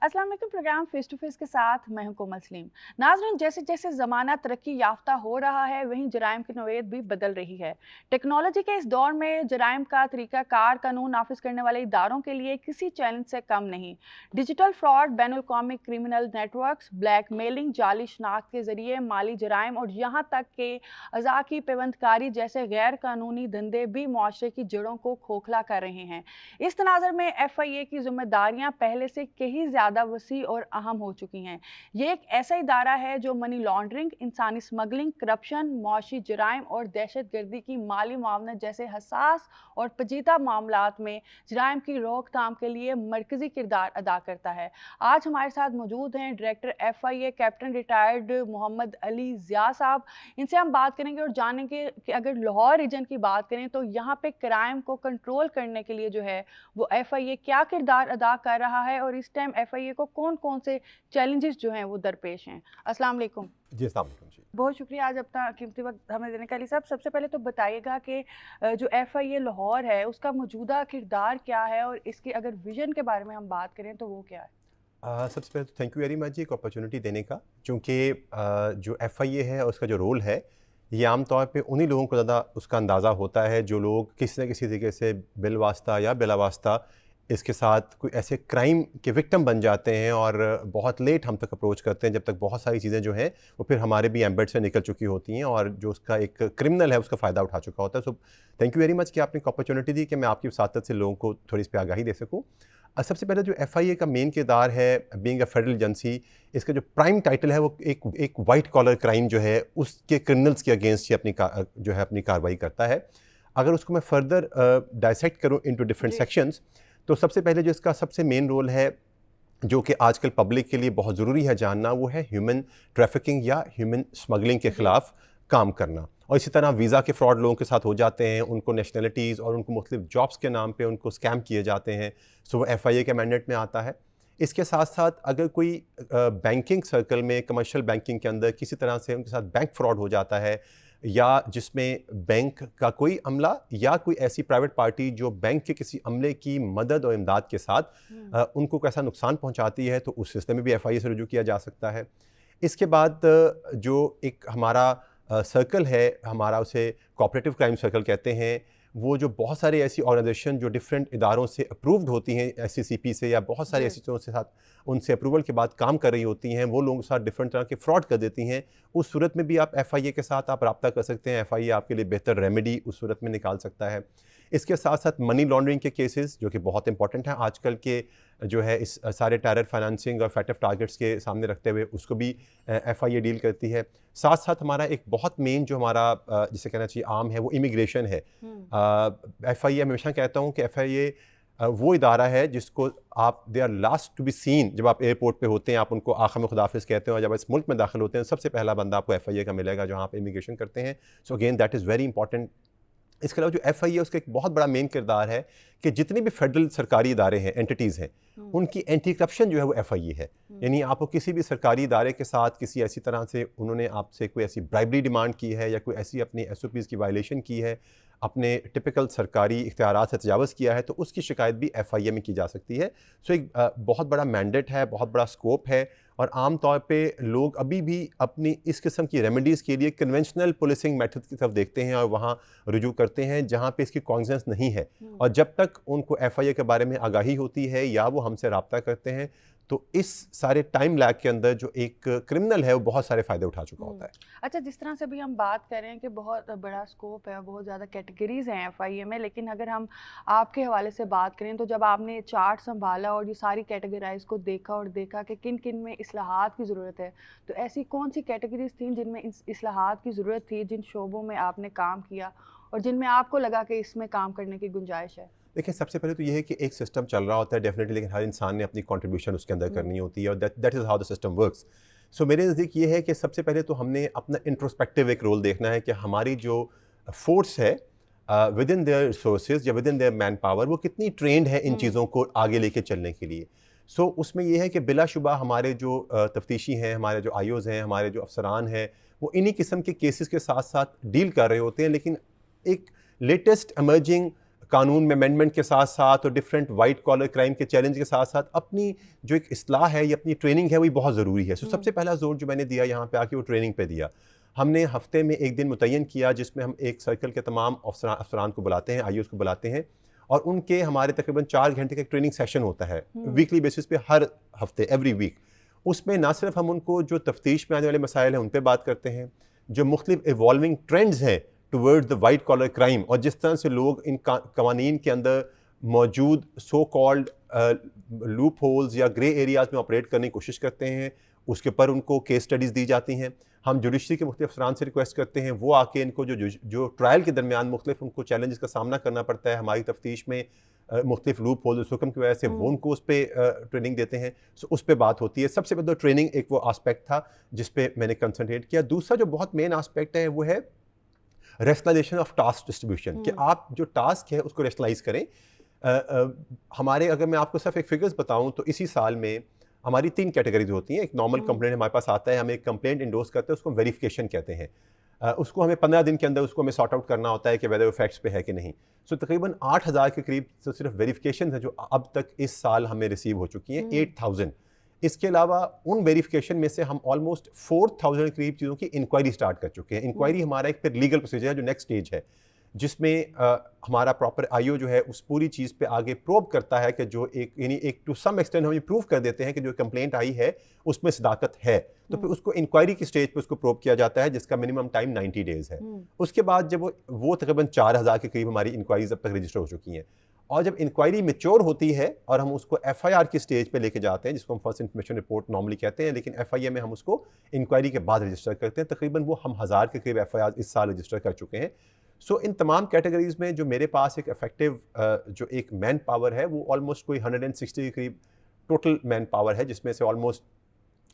अस्सलाम वालेकुम। Programme face to face के साथ मैं हूं कोमल सलीम। नाज़रीन, जैसे जैसे ज़माना तरक्की याफ्ता हो रहा है वहीं जराइम की नौयत भी बदल रही है। टेक्नोलॉजी के इस दौर में जराइम का तरीका कार कानून नाफिज करने वाले इदारों के लिए किसी चैलेंज से कम नहीं। डिजिटल फ्रॉड, बैनुल-अक़वामी क्रिमिनल नेटवर्क्स, ब्लैकमेलिंग, जाली शनाख्त के जरिए माली जराइम और यहाँ तक के अज़ा की पेवंदकारी जैसे गैर कानूनी धंधे भी मुआशरे की जड़ों को खोखला कर रहे हैं। इस तनाज़र में FIA की जिम्मेदारियां पहले से कहीं ज़्यादा वसी और अहम हो चुकी हैं। ये एक ऐसा इदारा है जो मनी लॉन्ड्रिंग, इंसानी स्मगलिंग, करप्शन, मुआशी जराइम और दहशत गर्दी की माली मुआवनत जैसे हसास और पेचीदा मामलात में जराइम की रोकथाम के लिए मरकजी किरदार अदा करता है। आज हमारे साथ मौजूद हैं director FIA captain retired Mohammad Ali Zia साहब। इनसे हम बात करेंगे और जानेंगे कि अगर लाहौर रीजन की बात करें तो यहाँ पे क्राइम को कंट्रोल करने के लिए जो है वो FIA क्या किरदार अदा कर रहा है और इस टाइम FIA को कौन कौन से चैलेंजेस जो हैं वो दरपेश हैं। अस्सलाम वालेकुम। जी, अस्सलाम वालेकुम जी। बहुत शुक्रिया आज अपना कीमती वक्त हमें देने का। अली साहब, सबसे पहले तो बताइएगा कि जो FIA लाहौर है उसका मौजूदा किरदार क्या है और इसके अगर विजन के बारे में हम बात करें तो वो क्या है? सबसे पहले तो थैंक यू वेरी मच जी एक अपॉर्चुनिटी देने का, क्योंकि जो FIA है और उसका जो रोल है ये आम तौर पे उन्हीं लोगों को ज़्यादा उसका अंदाज़ा होता है जो लोग किसी न किसी तरीके से बिलवास्ता या बिलावास्ता इसके साथ कोई ऐसे क्राइम के विक्टिम बन जाते हैं और बहुत लेट हम तक अप्रोच करते हैं, जब तक बहुत सारी चीज़ें जो हैं वो फिर हमारे भी एम्बेड से निकल चुकी होती हैं और जो उसका एक क्रिमिनल है उसका फ़ायदा उठा चुका होता है। So thank you very much कि आपने एक अपॉर्चुनिटी दी कि मैं आपकी वसातत से लोगों को थोड़ी इस पर आगाही दे सकूँ। सबसे पहले जो FIA का मेन किरदार है बीइंग अ फेडरल एजेंसी, इसका जो प्राइम टाइटल है वो एक वाइट कॉलर क्राइम जो है उसके क्रिमिनल्स के अगेंस्ट ही अपनी कार्रवाई करता है। अगर उसको मैं फर्दर डायसेक्ट करूँ इनटू डिफरेंट जी। सेक्शंस, तो सबसे पहले जो इसका सबसे मेन रोल है जो कि आजकल पब्लिक के लिए बहुत ज़रूरी है जानना, वो है ह्यूमन ट्रैफिकिंग या ह्यूमन स्मगलिंग के जी। ख़िलाफ़ काम करना। और इसी तरह वीज़ा के फ्रॉड लोगों के साथ हो जाते हैं, उनको नेशनलिटीज़ और उनको मुख्तलिफ जॉब्स के नाम पे उनको स्कैम किए जाते हैं। सो वो FIA के मैंडेट में आता है। इसके साथ साथ अगर कोई बैंकिंग सर्कल में, कमर्शियल बैंकिंग के अंदर किसी तरह से उनके साथ बैंक फ्रॉड हो जाता है या जिसमें बैंक का कोई अमला या कोई ऐसी प्राइवेट पार्टी जो बैंक के किसी अमले की मदद और इमदाद के साथ उनको कैसा नुकसान पहुंचाती है, तो उस सिलसिले में भी FIA से रुजू किया जा सकता है। इसके बाद जो एक हमारा सर्कल है, हमारा उसे कोऑपरेटिव क्राइम सर्कल कहते हैं, वो जो बहुत सारे ऐसी ऑर्गेनाइजेशन जो डिफरेंट इदारों से अप्रूव्ड होती हैं, SCCP से या बहुत सारी जी। ऐसी चीज़ों से साथ उनसे अप्रूवल के बाद काम कर रही होती हैं, वो लोगों के साथ डिफरेंट तरह के फ्रॉड कर देती हैं। उस सूरत में भी आप FIA के साथ आप रब्ता कर सकते हैं। FIA आपके लिए बेहतर रेमेडी उस सूरत में निकाल सकता है। इसके साथ साथ मनी लॉन्ड्रिंग के केसेस जो कि बहुत इंपॉर्टेंट हैं आजकल के, जो है इस सारे टेरर फाइनेंसिंग और फैक्टिव टारगेट्स के सामने रखते हुए उसको भी FIA डील करती है। साथ साथ हमारा एक बहुत मेन जो हमारा जिसे कहना चाहिए आम है वो इमिग्रेशन है। FIA हमेशा कहता हूँ कि FIA वो इदारा है जिसको आप they are last to be seen, जब आप एयरपोर्ट पे होते हैं आप उनको आखिर में खुदाफिज कहते हैं और जब इस मुल्क में दाखिल होते हैं सबसे पहला बंदा आपको FIA का मिलेगा जहाँ आप इमिग्रेशन करते हैं। So again that is very important. इसके अलावा जो FIA उसका एक बहुत बड़ा मेन किरदार है कि जितने भी फेडरल सरकारी इदारे हैं, एंटिटीज़ हैं, उनकी एंटी करप्शन जो है वो FIA है। यानी आपको किसी भी सरकारी इदारे के साथ किसी ऐसी तरह से उन्होंने आपसे कोई ऐसी ब्राइबरी डिमांड की है या कोई ऐसी अपनी SOPs की वायलेशन की है, अपने टिपिकल सरकारी इख्तियारात से तजावज़ किया है, तो उसकी शिकायत भी FIA में की जा सकती है। सो एक बहुत बड़ा मैंडेट है, बहुत बड़ा स्कोप है और आम तौर पे लोग अभी भी अपनी इस किस्म की रेमेडीज़ के लिए कन्वेंशनल पुलिसिंग मेथड की तरफ देखते हैं और वहाँ रुजू करते हैं जहाँ पे इसकी कॉन्ग्निजेंस नहीं है। और जब तक उनको FIA के बारे में आगाही होती है या वो हमसे रब्ता करते हैं, तो इस सारे टाइम लैग के अंदर जो एक क्रिमिनल है वो बहुत सारे फ़ायदे उठा चुका होता है। अच्छा, जिस तरह से भी हम बात कर रहे हैं कि बहुत बड़ा स्कोप है, बहुत ज़्यादा कैटेगरीज हैं FIA में, लेकिन अगर हम आपके हवाले से बात करें तो जब आपने चार्ट संभाला और ये सारी कैटेगराइज को देखा और देखा कि किन किन में इस्लाहात की ज़रूरत है, तो ऐसी कौन सी कैटेगरीज थी जिनमें इस्लाहात की ज़रूरत थी, जिन शोबों में आपने काम किया और जिनमें आपको लगा कि इसमें काम करने की गुंजाइश है? देखिए, सबसे पहले तो ये है कि एक सिस्टम चल रहा होता है डेफिनेटली, लेकिन हर इंसान ने अपनी कंट्रीब्यूशन उसके अंदर करनी होती है और that is how the system works. So मेरे नज़दीक ये है कि सबसे पहले तो हमने अपना इंट्रोस्पेक्टिव एक रोल देखना है कि हमारी जो फोर्स है विद इन देयर रिसोर्सेज या with in their man power वो कितनी ट्रेंड है इन चीज़ों को आगे लेके चलने के लिए। सो उसमें यह है कि बिलाशुबा हमारे जो तफ्तीशी हैं, हमारे जो IOs हैं, हमारे जो अफसरान हैं, वो इन्हीं किस्म के केसेस के साथ साथ डील कर रहे होते हैं, लेकिन एक लेटेस्ट एमर्जिंग कानून में अमेंडमेंट के साथ साथ और डिफरेंट वाइट कॉलर क्राइम के चैलेंज के साथ साथ अपनी जो एक इस्लाह है या अपनी ट्रेनिंग है वो बहुत ज़रूरी है। सो सबसे पहला जोर जो मैंने दिया यहाँ पे आके वो ट्रेनिंग पे दिया। हमने हफ्ते में एक दिन मुतय्यन किया जिसमें हम एक सर्कल के तमाम अफसरान को बुलाते हैं, आईओज़ को बुलाते हैं, और उनके हमारे तकरीबन 4 घंटे का एक ट्रेनिंग सेशन होता है वीकली बेसिस पे, हर हफ्ते, एवरी वीक। उसमें ना सिर्फ हम उनको जो तफ्तीश में आने वाले मसाइल हैं उन पर बात करते हैं, जो मुख्तलिफ इवॉल्विंग ट्रेंड्स हैं towards the white collar crime, और जिस तरह से लोग इन कवानीन के अंदर मौजूद सो कॉल्ड लूप होल्स या ग्रे एरियाज़ में ऑपरेट करने की कोशिश करते हैं, उसके ऊपर उनको केस स्टडीज़ दी जाती हैं। हम जुडिशरी के मुख्तलिफ अफसरान से रिक्वेस्ट करते हैं वो आके इनको जो ट्रायल के दरमियान मुख्तलिफ उनको चैलेंजेस का सामना करना पड़ता है हमारी तफ्तीश में, मुख्तलिफ लूप होल्स हुक्म की वजह से, वो उनको उस पर ट्रेनिंग देते हैं। सो उस पर बात होती है। सबसे पहले ट्रेनिंग एक वो आस्पेक्ट था जिस पे मैंने कंसंट्रेट किया। दूसरा जो बहुत मेन आस्पेक्ट है वो है रेशनलाइजेशन ऑफ टास्क डिस्ट्रीब्यूशन, कि आप जो टास्क है उसको रेशनलाइज करें। हमारे, अगर मैं आपको सिर्फ एक फिगर्स बताऊं तो इसी साल में हमारी 3 कैटेगरीज होती हैं। एक नॉर्मल कंप्लेंट हमारे पास आता है, हम एक कंप्लेंट इंडोर्स करते हैं, उसको वेरिफिकेशन कहते हैं। उसको हमें 15 दिन के अंदर उसको हमें सॉर्ट आउट करना होता है कि वेदर फैक्ट्स पे है कि नहीं। सो तकरीबन 8000 के करीब तो सिर्फ वेरिफिकेशन है जो अब तक इस साल हमें रिसीव हो चुकी हैं, 8000। इसके अलावा उन वेरिफिकेशन में से हम ऑलमोस्ट 4000 के करीब चीज़ों की इंक्वायरी स्टार्ट कर चुके हैं। इंक्वायरी हमारा एक फिर लीगल प्रोसीजर है जो नेक्स्ट स्टेज है, जिसमें हमारा प्रॉपर आईओ जो है उस पूरी चीज़ पे आगे प्रोब करता है कि जो एक, यानी एक टू सम एक्सटेंट हम ये प्रूव कर देते हैं कि जो कंप्लेंट आई है उसमें सदाकत है, तो फिर उसको इंक्वायरी की स्टेज पे उसको प्रोब किया जाता है, जिसका मिनिमम टाइम 90 डेज है। उसके बाद जब वो तकरीबन 4000 के करीब हमारी इंक्वायरीज अब तक रजिस्टर हो चुकी हैं, और जब इंक्वायरी मेच्योर होती है और हम उसको एफआईआर की स्टेज पे लेके जाते हैं, जिसको हम फर्स्ट इन्फॉर्मेशन रिपोर्ट नॉर्मली कहते हैं, लेकिन एफआईआर में हम उसको इंक्वायरी के बाद रजिस्टर करते हैं। तकरीबन वो हम 1000 के करीब एफआईआर इस साल रजिस्टर कर चुके हैं। सो इन तमाम कैटेगरीज में जो मेरे पास एक इफेक्टिव जो एक मैन पावर है वो ऑलमोस्ट कोई 160 के करीब टोटल मैन पावर है, जिसमें से ऑलमोस्ट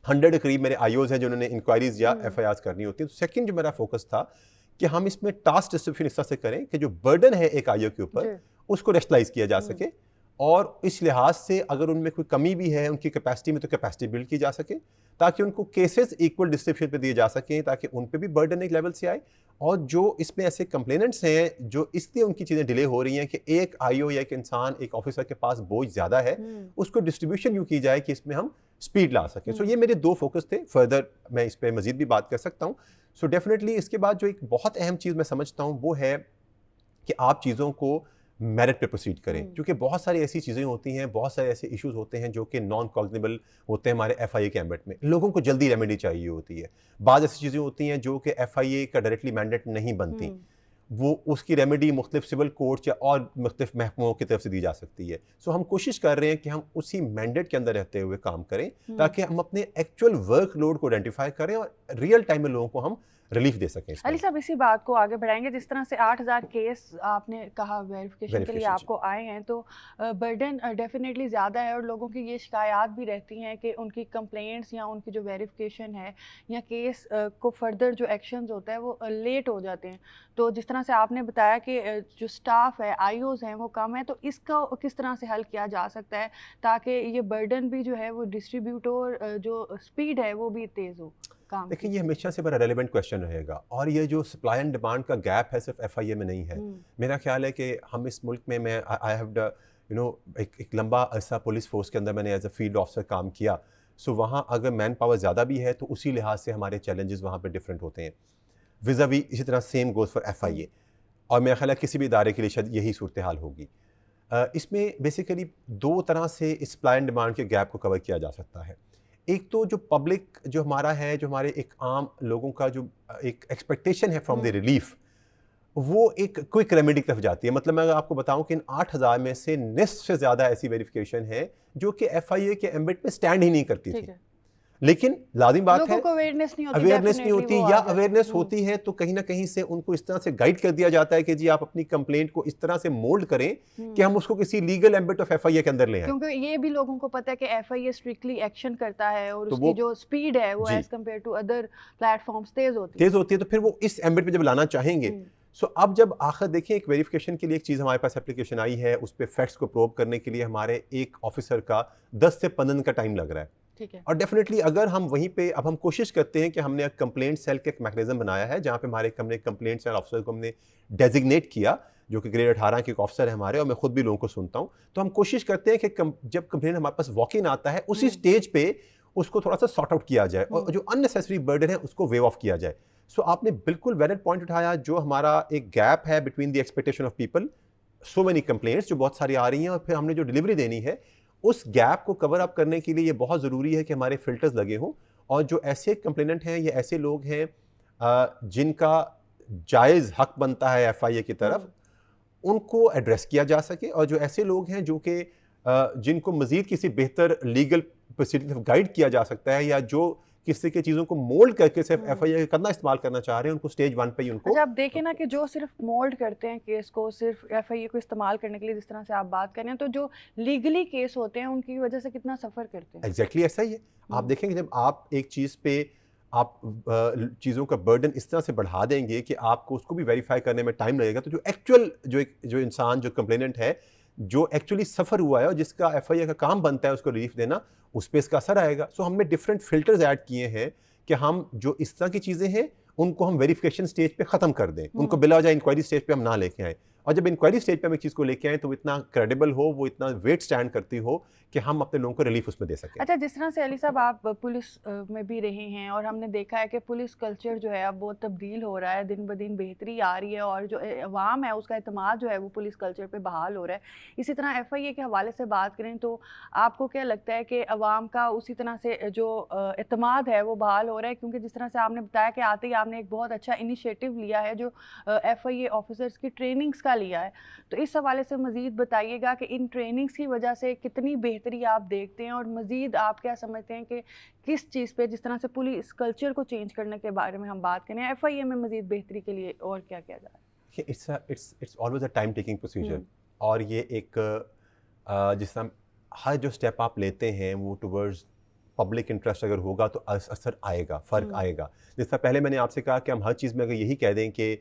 100 के करीब मेरे आईओज हैं जिन्होंने इंक्वायरीज या एफआईआर करनी होती है। तो सेकंड जो मेरा फोकस था कि हम इसमें टास्क डिस्ट्रीब्यूशन इस तरह से करें कि जो बर्डन है एक आईओ के ऊपर उसको रेशनलाइज किया जा सके, और इस लिहाज से अगर उनमें कोई कमी भी है उनकी कैपेसिटी में तो कैपेसिटी बिल्ड की जा सके, ताकि उनको केसेस इक्वल डिस्ट्रीब्यूशन पे दिए जा सकें, ताकि उन पे भी बर्डन एक लेवल से आए। और जो इसमें ऐसे कंप्लेनेंट्स हैं जो इसलिए उनकी चीज़ें डिले हो रही हैं कि एक आईओ या एक इंसान, एक ऑफिसर के पास बोझ ज़्यादा है, उसको डिस्ट्रीब्यूशन यूँ की जाए कि इसमें हम स्पीड ला सकें। सो ये मेरे 2 फोकस थे। फर्दर मैं इस पर मज़ीद भी बात कर सकता हूँ। सो डेफिनेटली इसके बाद जो एक बहुत अहम चीज़ मैं समझता हूँ वो है कि आप चीज़ों को मेरिट पे प्रोसीड करें, क्योंकि बहुत सारी ऐसी चीज़ें होती हैं, बहुत सारे ऐसे इश्यूज होते हैं जो कि नॉन कॉग्निबल होते हैं हमारे एफआईए के एम्बेट में। लोगों को जल्दी रेमेडी चाहिए होती है। बाद ऐसी चीज़ें होती हैं जो कि एफआईए का डायरेक्टली मैंडेट नहीं बनती, वो उसकी रेमेडी मुख्तलिफ सिविल कोर्ट या और मुख्तलिफ महकमों की तरफ से दी जा सकती है। सो हम कोशिश कर रहे हैं कि हम उसी मैंडेट के अंदर रहते हुए काम करें, ताकि हम अपने एक्चुअल वर्क लोड को आइडेंटिफाई करें और रियल टाइम में लोगों को हम रिलीफ दे सकें। अली साहब, इसी बात को आगे बढ़ाएंगे। जिस तरह से 8000 केस आपने कहा वेरिफिकेशन के लिए आपको आए हैं, तो बर्डन डेफिनेटली ज़्यादा है, और लोगों की ये शिकायत भी रहती हैं कि उनकी कंप्लेंट्स या उनकी जो वेरिफिकेशन है या केस को फर्दर जो एक्शंस होता है वो लेट हो जाते हैं। तो जिस तरह से आपने बताया कि जो स्टाफ है, आईओज़ हैं, वो कम है, तो इसका किस तरह से हल किया जा सकता है ताकि ये बर्डन भी जो है वो डिस्ट्रीब्यूट हो और जो स्पीड है वो भी तेज़ हो? देखिए, ये हमेशा से बड़ा रेलेवेंट क्वेश्चन रहेगा, और ये जो सप्लाई एंड डिमांड का गैप है सिर्फ एफआईए में नहीं है। मेरा ख्याल है कि हम इस मुल्क में, मैं आई हैव एक लंबा अरसा पुलिस फोर्स के अंदर मैंने एज अ फील्ड ऑफिसर काम किया। सो वहाँ अगर मैन पावर ज़्यादा भी है तो उसी लिहाज से हमारे चैलेंजेस वहाँ पे डिफरेंट होते हैं विज़ावी। इसी तरह सेम गोज़ फॉर एफआईए, और मेरा ख्याल है किसी भी इदारे के लिए शायद यही सूरत हाल होगी। इसमें बेसिकली 2 तरह से इस सप्लाई एंड डिमांड के गैप को कवर किया जा सकता है। एक तो जो पब्लिक जो हमारा है, जो हमारे एक आम लोगों का जो एक एक्सपेक्टेशन है फ्रॉम द रिलीफ, वो एक क्विक रेमेडी की तरफ जाती है। मतलब मैं अगर आपको बताऊं कि इन 8000 में से निस्फ से ज़्यादा ऐसी वेरिफिकेशन है जो कि एफआईए के एम्बेट में स्टैंड ही नहीं करती थी। लेकिन लाजिम बात है अवेयरनेस नहीं होती, या अवेयरनेस होती है तो कहीं ना कहीं से उनको इस तरह से गाइड कर दिया जाता है कि जी आप अपनी कंप्लेंट को इस तरह से मोल्ड करें कि हम उसको किसी लीगल एम्बेट ऑफ एफआईए के अंदर ले आएं। क्योंकि ये भी लोगों को पता है कि एफआईए स्ट्रिक्टली एक्शन करता है और तो उसकी जो स्पीड है वो as compare to other platforms तेज होती है, तो फिर वो इस एम्बेट में जब लाना चाहेंगे। सो अब जब आखिर देखिए, एक वेरिफिकेशन के लिए एक चीज़ हमारे पास एप्लीकेशन आई है, उस पर फैक्ट्स को प्रोब करने के लिए हमारे एक ऑफिसर का 10 से 15 दिन का टाइम लग रहा है। और डेफिनेटली अगर हम वहीं पे, अब हम कोशिश करते हैं कि हमने एक कंप्लेंट सेल का एक मैकेनिज्म बनाया है जहां पे हमने कंप्लेंट सेल ऑफिसर को हमने डेजिग्नेट किया, जो कि ग्रेड 18 के एक ऑफिसर है हमारे, और मैं खुद भी लोगों को सुनता हूँ, तो हम कोशिश करते हैं कि जब कंप्लेंट हमारे पास वॉक इन आता है उसी स्टेज पे उसको थोड़ा सा सॉर्ट आउट किया जाए और जो अननेसेसरी बर्डन है उसको वेव ऑफ किया जाए। सो आपने बिल्कुल वैलिड पॉइंट उठाया, जो हमारा एक गैप है between the expectation of people, so many complaints जो बहुत सारी आ रही हैं, और फिर हमने जो डिलीवरी देनी है उस गैप को कवर अप करने के लिए ये बहुत ज़रूरी है कि हमारे फिल्टर्स लगे हों, और जो ऐसे कंप्लेनेंट हैं या ऐसे लोग हैं जिनका जायज़ हक बनता है FIA की तरफ, उनको एड्रेस किया जा सके, और जो ऐसे लोग हैं जो कि जिनको मज़ीद किसी बेहतर लीगल प्रोसीडिंग गाइड किया जा सकता है, या जो किसी की चीज़ों को मोल्ड करके सिर्फ FIA करना इस्तेमाल करना चाह रहे हैं, उनको स्टेज 1 पे ही उनको। अच्छा, आप देखें ना कि जो सिर्फ मोल्ड करते हैं केस को सिर्फ FIA को इस्तेमाल करने के लिए, जिस तरह से आप बात कर रहे हैं, तो जो लीगली केस होते हैं उनकी वजह से कितना सफ़र करते हैं। एग्जैक्टली ऐसा ही है। आप देखेंगे जब आप एक चीज़ पे आप चीज़ों का बर्डन इस तरह से बढ़ा देंगे कि आपको उसको भी वेरीफाई करने में टाइम लगेगा, तो जो एक्चुअल जो इंसान जो कंप्लेनेंट है, जो एक्चुअली सफ़र हुआ है और जिसका FIA का काम बनता है उसको रिलीफ देना, उस पर इसका असर आएगा। सो हमने डिफरेंट फिल्टर्स ऐड किए हैं कि हम जो इस तरह की चीज़ें हैं उनको हम वेरिफिकेशन स्टेज पे ख़त्म कर दें, उनको बिला वजह इंक्वायरी स्टेज पे हम ना लेके आएँ, और जब इंक्वायरी स्टेज पे हम एक चीज़ को लेके आएँ तो वो इतना क्रेडिबल हो, वो इतना वेट स्टैंड करती हो कि हम अपने लोगों को रिलीफ उसमें दे सकें। अच्छा, जिस तरह से अली साहब आप पुलिस में भी रहे हैं, और हमने देखा है कि पुलिस कल्चर जो है अब बहुत तब्दील हो रहा है, दिन ब दिन बेहतरी आ रही है, और जो अवाम है उसका एतमाद जो है वो पुलिस कल्चर पे बहाल हो रहा है। इसी तरह FIA के हवाले से बात करें तो आपको क्या लगता है कि अवाम का उसी तरह से जो एतमाद है वो बहाल हो रहा है? क्योंकि जिस तरह से आपने बताया कि आते ही आपने एक बहुत अच्छा इनिशिएटिव लिया है जो FIA ऑफिसर्स की ट्रेनिंग्स का लिया है, तो इस हवाले से मज़ीद बताइएगा कि इन ट्रेनिंग्स की वजह से कितनी बेहतरी आप देखते हैं, और मज़ीद आप क्या समझते हैं कि किस चीज़ पे, जिस तरह से पुलिस कल्चर को चेंज करने के बारे में हम बात करें, FIA में मज़ीद बेहतरी के लिए और क्या किया जा रहा है? It's always a time taking procedure, और ये एक जिस तरह हर जो स्टेप आप लेते हैं वो टुवर्ड्स पब्लिक इंटरेस्ट अगर होगा तो असर आएगा, फ़र्क आएगा। जिस तरह पहले मैंने आपसे कहा कि हम हर चीज़ में अगर यही कह दें कि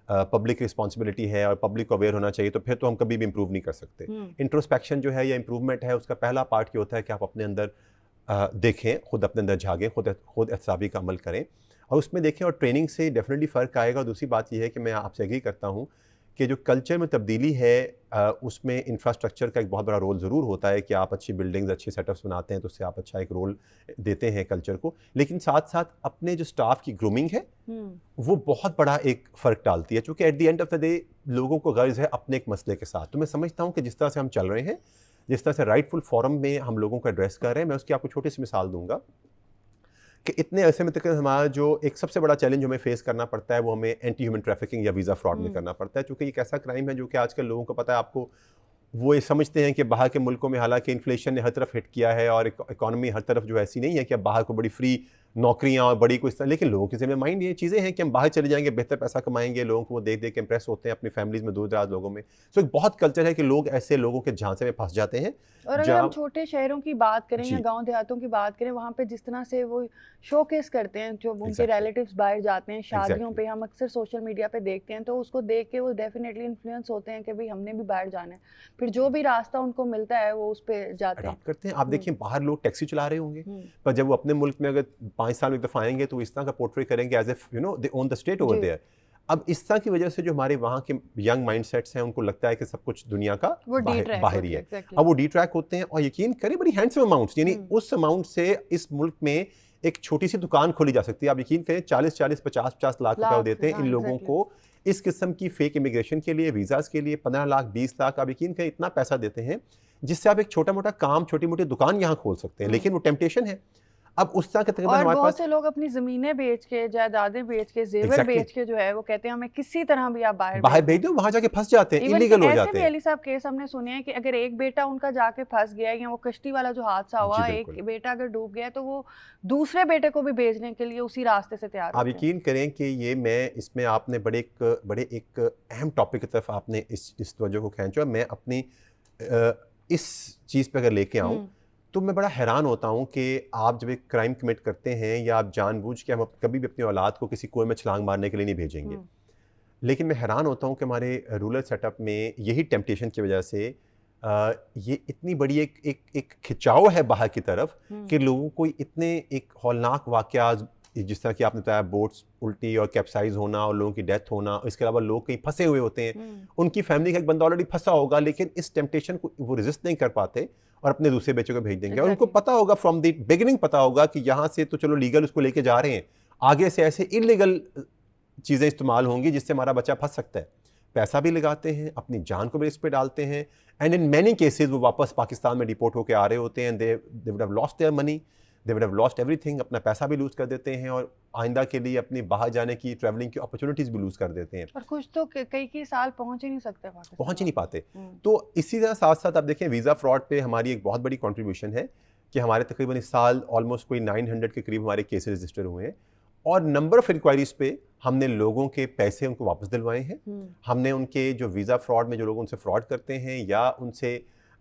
पब्लिक रिस्पॉन्सिबिलिटी है और पब्लिक को अवेयर होना चाहिए, तो फिर तो हम कभी भी इम्प्रूव नहीं कर सकते। इंट्रोस्पेक्शन जो है या इम्प्रूवमेंट है, उसका पहला पार्ट ये होता है कि आप अपने अंदर देखें, खुद अपने अंदर झाँकें, खुद एहतसाबी का अमल करें और उसमें देखें, और ट्रेनिंग से डेफिनेटली फ़र्क आएगा। दूसरी बात यह है कि मैं आपसे एग्री करता हूँ कि जो कल्चर में तब्दीली है उसमें इंफ्रास्ट्रक्चर का एक बहुत बड़ा रोल ज़रूर होता है कि आप अच्छी बिल्डिंग्स, अच्छे सेटअप्स बनाते हैं तो उससे आप अच्छा एक रोल देते हैं कल्चर को, लेकिन साथ साथ अपने जो स्टाफ की ग्रूमिंग है वो बहुत बड़ा एक फ़र्क डालती है, क्योंकि at the end of the day लोगों को गर्ज़ है अपने एक मसले के साथ। तो मैं समझता हूँ कि जिस तरह से हम चल रहे हैं, जिस तरह से राइटफुल फोरम में हम लोगों को एड्रेस कर रहे हैं, मैं उसकी आपको छोटी सी मिसाल दूंगा कि इतने अरसे में तक हमारा जो एक सबसे बड़ा चैलेंज हमें फेस करना पड़ता है वो हमें एंटी ह्यूमन ट्रैफिकिंग या वीज़ा फ्रॉड में करना पड़ता है, क्योंकि एक ऐसा क्राइम है जो कि आजकल लोगों को पता है, आपको वो ये समझते हैं कि बाहर के मुल्कों में हालांकि इन्फ्लेशन ने हर तरफ हिट किया है और इकॉनमी हर तरफ जो ऐसी नहीं है कि अब बाहर को बड़ी फ्री नौकरियां और बड़ी कोई, लेकिन लोगों के ज़िम्मे माइंड ये चीज़ें हैं कि हम बाहर चले जाएंगे, बेहतर पैसा कमाएंगे, लोगों को वो देख देख के इंप्रेस होते हैं अपनी फैमिलीज़ में, दूर दराज लोगों में। सो एक बहुत कल्चर है कि लोग ऐसे लोगों के झांसे में फंस जाते हैं। और अगर हम छोटे शहरों की बात करें या गांव देहातों की बात करें, वहाँ पे जिस तरह से वो शोकेस करते हैं, जो उनके रिलेटिव्स बाहर जाते हैं शादियों पे, हम अक्सर सोशल मीडिया पे देखते हैं, तो उसको देख के वो डेफिनेटली इन्फ्लुएंस होते हैं कि भाई हमने भी बाहर जाना है, फिर जो भी रास्ता उनको मिलता है वो उस पर जाते हैं, करते हैं। आप देखिए बाहर लोग टैक्सी चला रहे होंगे, पर जब वो अपने मुल्क में अगर 5 साल में एक दफ़ा आएंगे तो इस तरह का पोर्ट्रे करेंगे as if you know they own the state over there. अब इस तरह की वजह से जो हमारे वहाँ के यंग माइंडसेट्स हैं, उनको लगता है कि सब कुछ दुनिया का बाहरी है। अब वो डिट्रैक होते हैं और यकीन करें बड़ी हैंडसम अमाउंट्स, यानी उस अमाउंट से इस मुल्क में एक छोटी सी दुकान खोली जा सकती है। आप यकीन करें 40-40, 50-50 लाख रुपए देते हैं इन लोगों को इस किस्म की फेक इमिग्रेशन के लिए, वीज़ाज के लिए 15 लाख 20 लाख, आप यकीन करें इतना पैसा देते हैं जिससे आप एक छोटा मोटा काम, छोटी मोटी दुकान यहाँ खोल सकते हैं, लेकिन वो टेम्पटेशन है। अब उस तरह के तकरीबन हमारे पास बहुत से लोग अपनी ज़मीनें बेच के, जायदादें बेच के, जेवर बेच के जो है वो कहते हैं हमें किसी तरह भी आप बाहर भेज दो, वहाँ जाके फंस जाते हैं, इलीगल हो जाते हैं। अली साहब केस हमने सुने हैं कि अगर एक बेटा उनका जाके फंस गया, या वो कश्ती वाला जो हादसा हुआ, एक बेटा अगर डूब गया तो वो दूसरे बेटे को भी भेजने के लिए उसी रास्ते से तैयार। आप यकीन करें कि ये मैं इसमें आपने बड़े एक अहम टॉपिक की तरफ आपने इस तवज्जो को खींचा। मैं अपनी इस चीज़ पे अगर लेके आऊँ तो मैं बड़ा हैरान होता हूँ कि आप जब एक क्राइम कमिट करते हैं या आप जानबूझ के, हम कभी भी अपनी औलाद को किसी कुएं में छलांग मारने के लिए नहीं भेजेंगे, लेकिन मैं हैरान होता हूँ कि हमारे रूरल सेटअप में यही टेम्पटेशन की वजह से ये इतनी बड़ी एक खिंचाव है बाहर की तरफ कि लोगों को इतने एक हौलनाक वाक़यात जिस तरह की आपने बताया बोट्स उल्टी और कैप्साइज होना और लोगों की डेथ होना, इसके अलावा लोग कहीं फंसे हुए होते हैं, उनकी फैमिली का एक बंदा ऑलरेडी फंसा होगा लेकिन इस टेम्पटेशन को वो रेजिस्ट नहीं कर पाते और अपने दूसरे बच्चों को भेज देंगे। और उनको पता होगा फ्रॉम द बिगिनिंग, पता होगा कि यहाँ से तो चलो लीगल उसको लेके जा रहे हैं, आगे से ऐसे इलीगल चीज़ें इस्तेमाल होंगी जिससे हमारा बच्चा फंस सकता है। पैसा भी लगाते हैं, अपनी जान को भी रिस्क पे डालते हैं, एंड इन मैनी केसेस वो वापस पाकिस्तान में डिपोर्ट होकर आ रहे होते हैं। They would have lost their money, they would have lost everything, अपना पैसा भी लूज कर देते हैं और आइंदा के लिए अपनी बाहर जाने की ट्रैवलिंग की अपॉर्चुनिटीज भी लूज कर देते हैं। और कुछ तो कई साल पहुंच ही नहीं सकते, पहुंच ही नहीं पाते। तो इसी तरह साथ साथ आप देखें वीज़ा फ्रॉड पे हमारी एक बहुत बड़ी कंट्रीब्यूशन है कि हमारे तकरीबन इस साल ऑलमोस्ट कोई 900 के करीब हमारे केसेस रजिस्टर हुए हैं और नंबर ऑफ इंक्वायरीज पे हमने लोगों के पैसे उनको वापस दिलवाए हैं। हमने उनके जो वीज़ा फ्रॉड में जो लोग उनसे फ्रॉड करते हैं या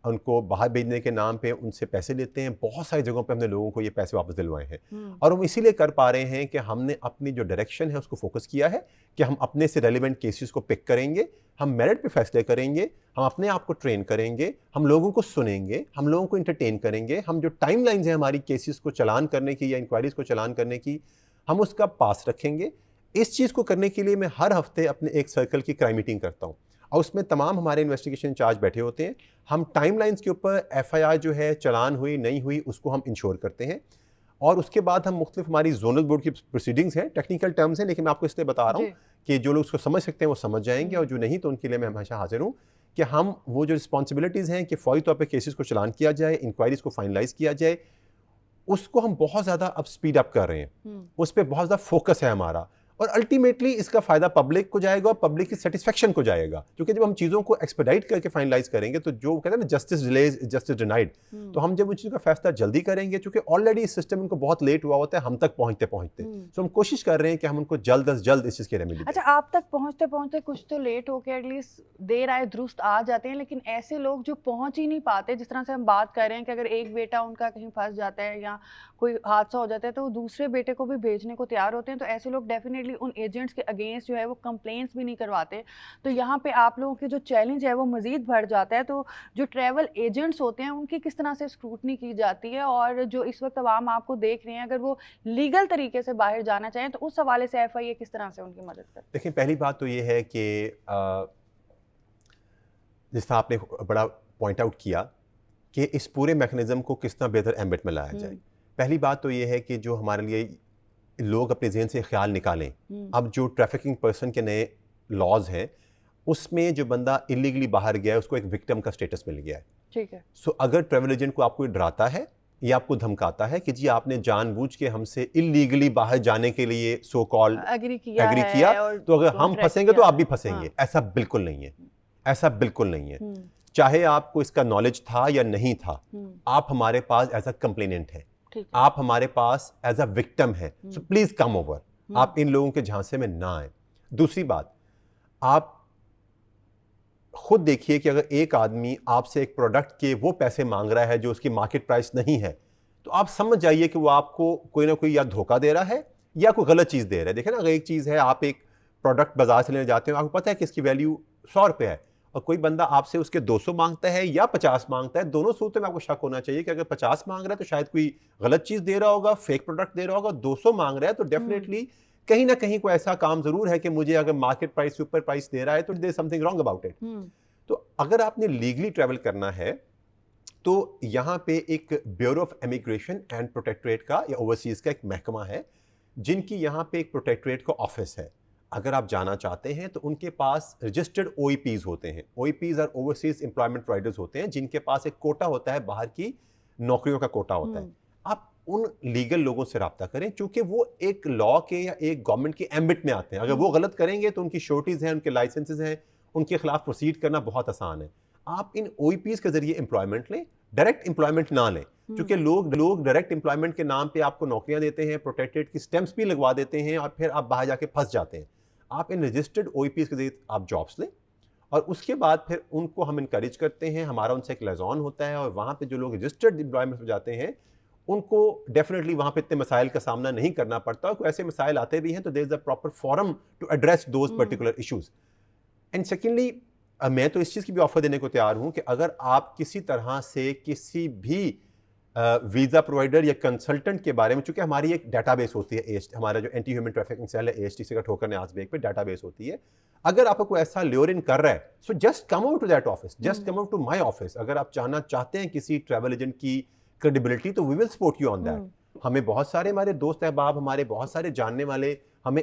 उनको बाहर भेजने के नाम पे उनसे पैसे लेते हैं, बहुत सारी जगहों पे हमने लोगों को ये पैसे वापस दिलवाए हैं। और हम इसीलिए कर पा रहे हैं कि हमने अपनी जो डायरेक्शन है उसको फोकस किया है कि हम अपने से रेलिवेंट केसेस को पिक करेंगे, हम मेरिट पे फैसले करेंगे, हम अपने आप को ट्रेन करेंगे, हम लोगों को सुनेंगे, हम लोगों को इंटरटेन करेंगे, हम जो टाइम लाइन्स हैं हमारी केसेस को चलान करने की या इंक्वायरीज को चलान करने की, हम उसका पास रखेंगे। इस चीज़ को करने के लिए मैं हर हफ्ते अपने एक सर्कल की क्राइम मीटिंग करता हूँ और उसमें तमाम हमारे इन्वेस्टिगेशन इंचार्ज बैठे होते हैं। हम टाइमलाइंस के ऊपर एफआईआर जो है चलान हुई नहीं हुई उसको हम इंश्योर करते हैं और उसके बाद हम मुख्तलिफ हमारी जोनल बोर्ड की प्रोसीडिंग्स हैं, टेक्निकल टर्म्स हैं, लेकिन मैं आपको इसलिए बता रहा हूँ कि जो लोग उसको समझ सकते हैं वो समझ जाएंगे और जो नहीं तो उनके लिए मैं हमेशा हाजिर हूँ कि हम वो जो रिस्पॉन्सिबिलिटीज़ हैं कि फौरी तौर पर केसेस को चलान किया जाए, इंक्वायरीज को फाइनलाइज किया जाए, उसको हम बहुत ज़्यादा अब स्पीड अप कर रहे हैं, उस पर बहुत ज़्यादा फोकस है हमारा और अल्टीमेटली इसका फ़ायदा पब्लिक को जाएगा और पब्लिक की सेटिस्फेक्शन को जाएगा। क्योंकि जब हम चीज़ों को एक्सपेडाइट करके फाइनलाइज करेंगे तो जो कहते हैं ना जस्टिस डिलेज जस्टिस डिनाइड, तो हम जब उन चीज़ों का फैसला जल्दी करेंगे, क्योंकि ऑलरेडी इस सिस्टम इनको बहुत लेट हुआ होता है हम तक पहुँचते पहुँचते, तो हम कोशिश कर रहे हैं कि हम उनको जल्द अज जल्द इस चीज़ की रेमेडी। अच्छा, आप तक पहुँचते पहुँचते कुछ तो लेट होके एटलीस्ट देर आए दुरुस्त आ जाते हैं, लेकिन ऐसे लोग जो पहुँच ही नहीं पाते, जिस तरह से हम बात कर रहे हैं कि अगर एक बेटा उनका कहीं फंस जाता है या कोई हादसा हो जाता है तो वो दूसरे बेटे को भी भेजने को तैयार होते हैं, तो ऐसे लोग डेफिनेटली उन एजेंट्स के अगेंस्ट जो है वो कंप्लेंट्स भी नहीं करवाते। तो यहाँ पे आप लोगों के जो चैलेंज है वो मज़ीद बढ़ जाता है। तो जो ट्रैवल एजेंट्स होते हैं उनकी किस तरह से स्क्रूटनी की जाती है और जो इस वक्त आवाम आपको देख रहे हैं अगर वो लीगल तरीके से बाहर जाना चाहें तो उस हवाले से एफआईए किस तरह से उनकी मदद करते हैं? देखिए, पहली बात तो ये है कि जिस तरह आपने बड़ा पॉइंट आउट किया कि इस पूरे मैकेनिज्म को किस तरह बेहतर एम्बिट में लाया जाए। पहली बात तो ये है कि जो हमारे लिए लोग अपने जहन से ख्याल निकालें, अब जो ट्रैफिकिंग पर्सन के नए लॉज हैं उसमें जो बंदा इलीगली बाहर गया है उसको एक विक्टिम का स्टेटस मिल गया है। ठीक है। सो अगर ट्रैवल एजेंट को आपको डराता है या आपको धमकाता है कि जी आपने जानबूझ के हमसे इलीगली बाहर जाने के लिए सो कॉल एग्री किया तो अगर हम फंसेंगे तो आप भी फंसेंगे, ऐसा बिल्कुल नहीं है, ऐसा बिल्कुल नहीं है। चाहे आपको इसका नॉलेज था या नहीं था, आप हमारे पास एज अ कंप्लेनेंट है, आप हमारे पास एज अ विक्टिम है, सो प्लीज कम ओवर, आप इन लोगों के झांसे में ना आए। दूसरी बात, आप खुद देखिए कि अगर एक आदमी आपसे एक प्रोडक्ट के वो पैसे मांग रहा है जो उसकी मार्केट प्राइस नहीं है, तो आप समझ जाइए कि वो आपको कोई ना कोई या धोखा दे रहा है या कोई गलत चीज़ दे रहा है। देखिए ना, अगर एक चीज़ है, आप एक प्रोडक्ट बाजार से लेने जाते हो, आपको पता है कि इसकी वैल्यू 100 रुपये है और कोई बंदा आपसे उसके 200 मांगता है या 50 मांगता है, दोनों सूरतों में आपको शक होना चाहिए कि अगर 50 मांग रहा है तो शायद कोई गलत चीज़ दे रहा होगा, फेक प्रोडक्ट दे रहा होगा। 200 मांग रहा है तो डेफिनेटली कहीं ना कहीं कोई ऐसा काम जरूर है कि मुझे अगर मार्केट प्राइस से ऊपर प्राइस दे रहा है तो there is something wrong about it. तो अगर आपने लीगली ट्रैवल करना है तो यहाँ पे एक bureau of immigration and protectorate का या ओवरसीज का एक महकमा है जिनकी यहाँ पे एक प्रोटेक्टरेट का ऑफिस है। अगर आप जाना चाहते हैं तो उनके पास रजिस्टर्ड OEPs होते हैं। OEPs और ओवरसीज एम्प्लॉयमेंट प्रोवाइडर्स होते हैं जिनके पास एक कोटा होता है, बाहर की नौकरियों का कोटा होता है। आप उन लीगल लोगों से रब्ता करें क्योंकि वो एक लॉ के या एक गवर्नमेंट के एम्बिट में आते हैं। अगर वो गलत करेंगे तो उनकी श्योरिटीज हैं, उनके लाइसेंसेज हैं, उनके खिलाफ प्रोसीड करना बहुत आसान है। आप इन OEPs के जरिए एम्प्लॉयमेंट लें, डायरेक्ट एम्प्लॉयमेंट ना लें, क्योंकि लोग डायरेक्ट एम्प्लॉयमेंट के नाम पे आपको नौकरियां देते हैं, प्रोटेक्टेड की स्टैंप्स भी लगवा देते हैं और फिर आप बाहर जाके फंस जाते हैं। आप इन रजिस्टर्ड OEPs के जरिए आप जॉब्स लें और उसके बाद फिर उनको हम इनकरेज करते हैं। हमारा उनसे एक लिज़ॉन होता है और वहाँ पे जो लोग रजिस्टर्ड एम्प्लॉयमेंट में जाते हैं उनको डेफिनेटली वहाँ पे इतने मसाइल का सामना नहीं करना पड़ता। कोई ऐसे मसाइल आते भी हैं तो there is a proper forum to address those particular issues. And secondly, मैं तो इस चीज़ की भी ऑफर देने को तैयार हूँ कि अगर आप किसी तरह से किसी भी वीज़ा प्रोवाइडर या कंसल्टेंट के बारे में, चूंकि हमारी एक डेटाबेस होती है हमारा जो एंटी ह्यूमन ट्रैफिकिंग सेल है AHTC का ठोकर न्याज बेग पे डेटाबेस होती है। अगर आपको कोई ऐसा ल्योर इन कर रहा है, so just come out to that office, just come out to my office. अगर आप जानना चाहते हैं किसी ट्रैवल एजेंट की क्रेडिबिलिटी, तो we will support you on that. हमें बहुत सारे हमारे दोस्त अहबाब, हमारे बहुत सारे जानने वाले हमें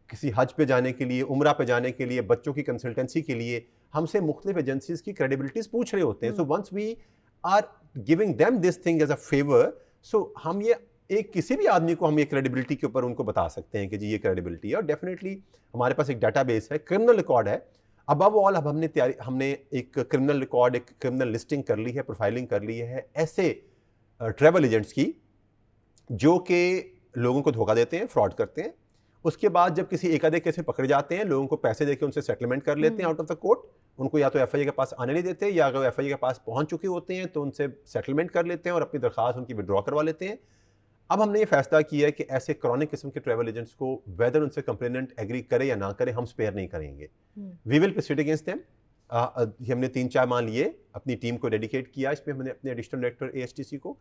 किसी हज पे जाने के लिए, उम्रा पे जाने के लिए, बच्चों की कंसल्टेंसी के लिए हमसे मुख्तलिफ एजेंसीज की क्रेडिबिलिटीज पूछ रहे होते हैं। So once we are giving them this thing as a favour, so हम ये एक किसी भी आदमी को हम ये क्रेडिबिलिटी के ऊपर उनको बता सकते हैं कि जी ये क्रेडिबिलिटी है। और डेफिनेटली हमारे पास एक डाटाबेस है, क्रिमिनल रिकॉर्ड है। अबव ऑल अब हमने एक क्रिमिनल रिकॉर्ड, एक क्रिमिनल लिस्टिंग कर ली है, प्रोफाइलिंग कर ली है ऐसे ट्रैवल एजेंट्स की जो कि लोगों को धोखा देते हैं, फ्रॉड करते हैं। उसके बाद जब किसी एक आधे केस में पकड़े जाते हैं, लोगों को पैसे देके उनसे सेटलमेंट कर लेते हैं आउट ऑफ द कोर्ट। उनको या तो FIA के पास आने नहीं देते, या अगर FIA के पास पहुंच चुके होते हैं तो उनसे सेटलमेंट कर लेते हैं और अपनी दरख्वास्त उनकी विड्रॉ करवा लेते हैं। अब हमने ये फैसला किया है कि ऐसे क्रॉनिक किस्म के ट्रैवल एजेंट्स को वेदर उनसे कंप्लेनेंट एग्री करे या ना करे, हम स्पेयर नहीं करेंगे। We will proceed against them. हमने 3-4 माह लिए, अपनी टीम को डेडिकेट किया। इसमें हमने अपने एडिशनल डायरेक्टर AHTC को,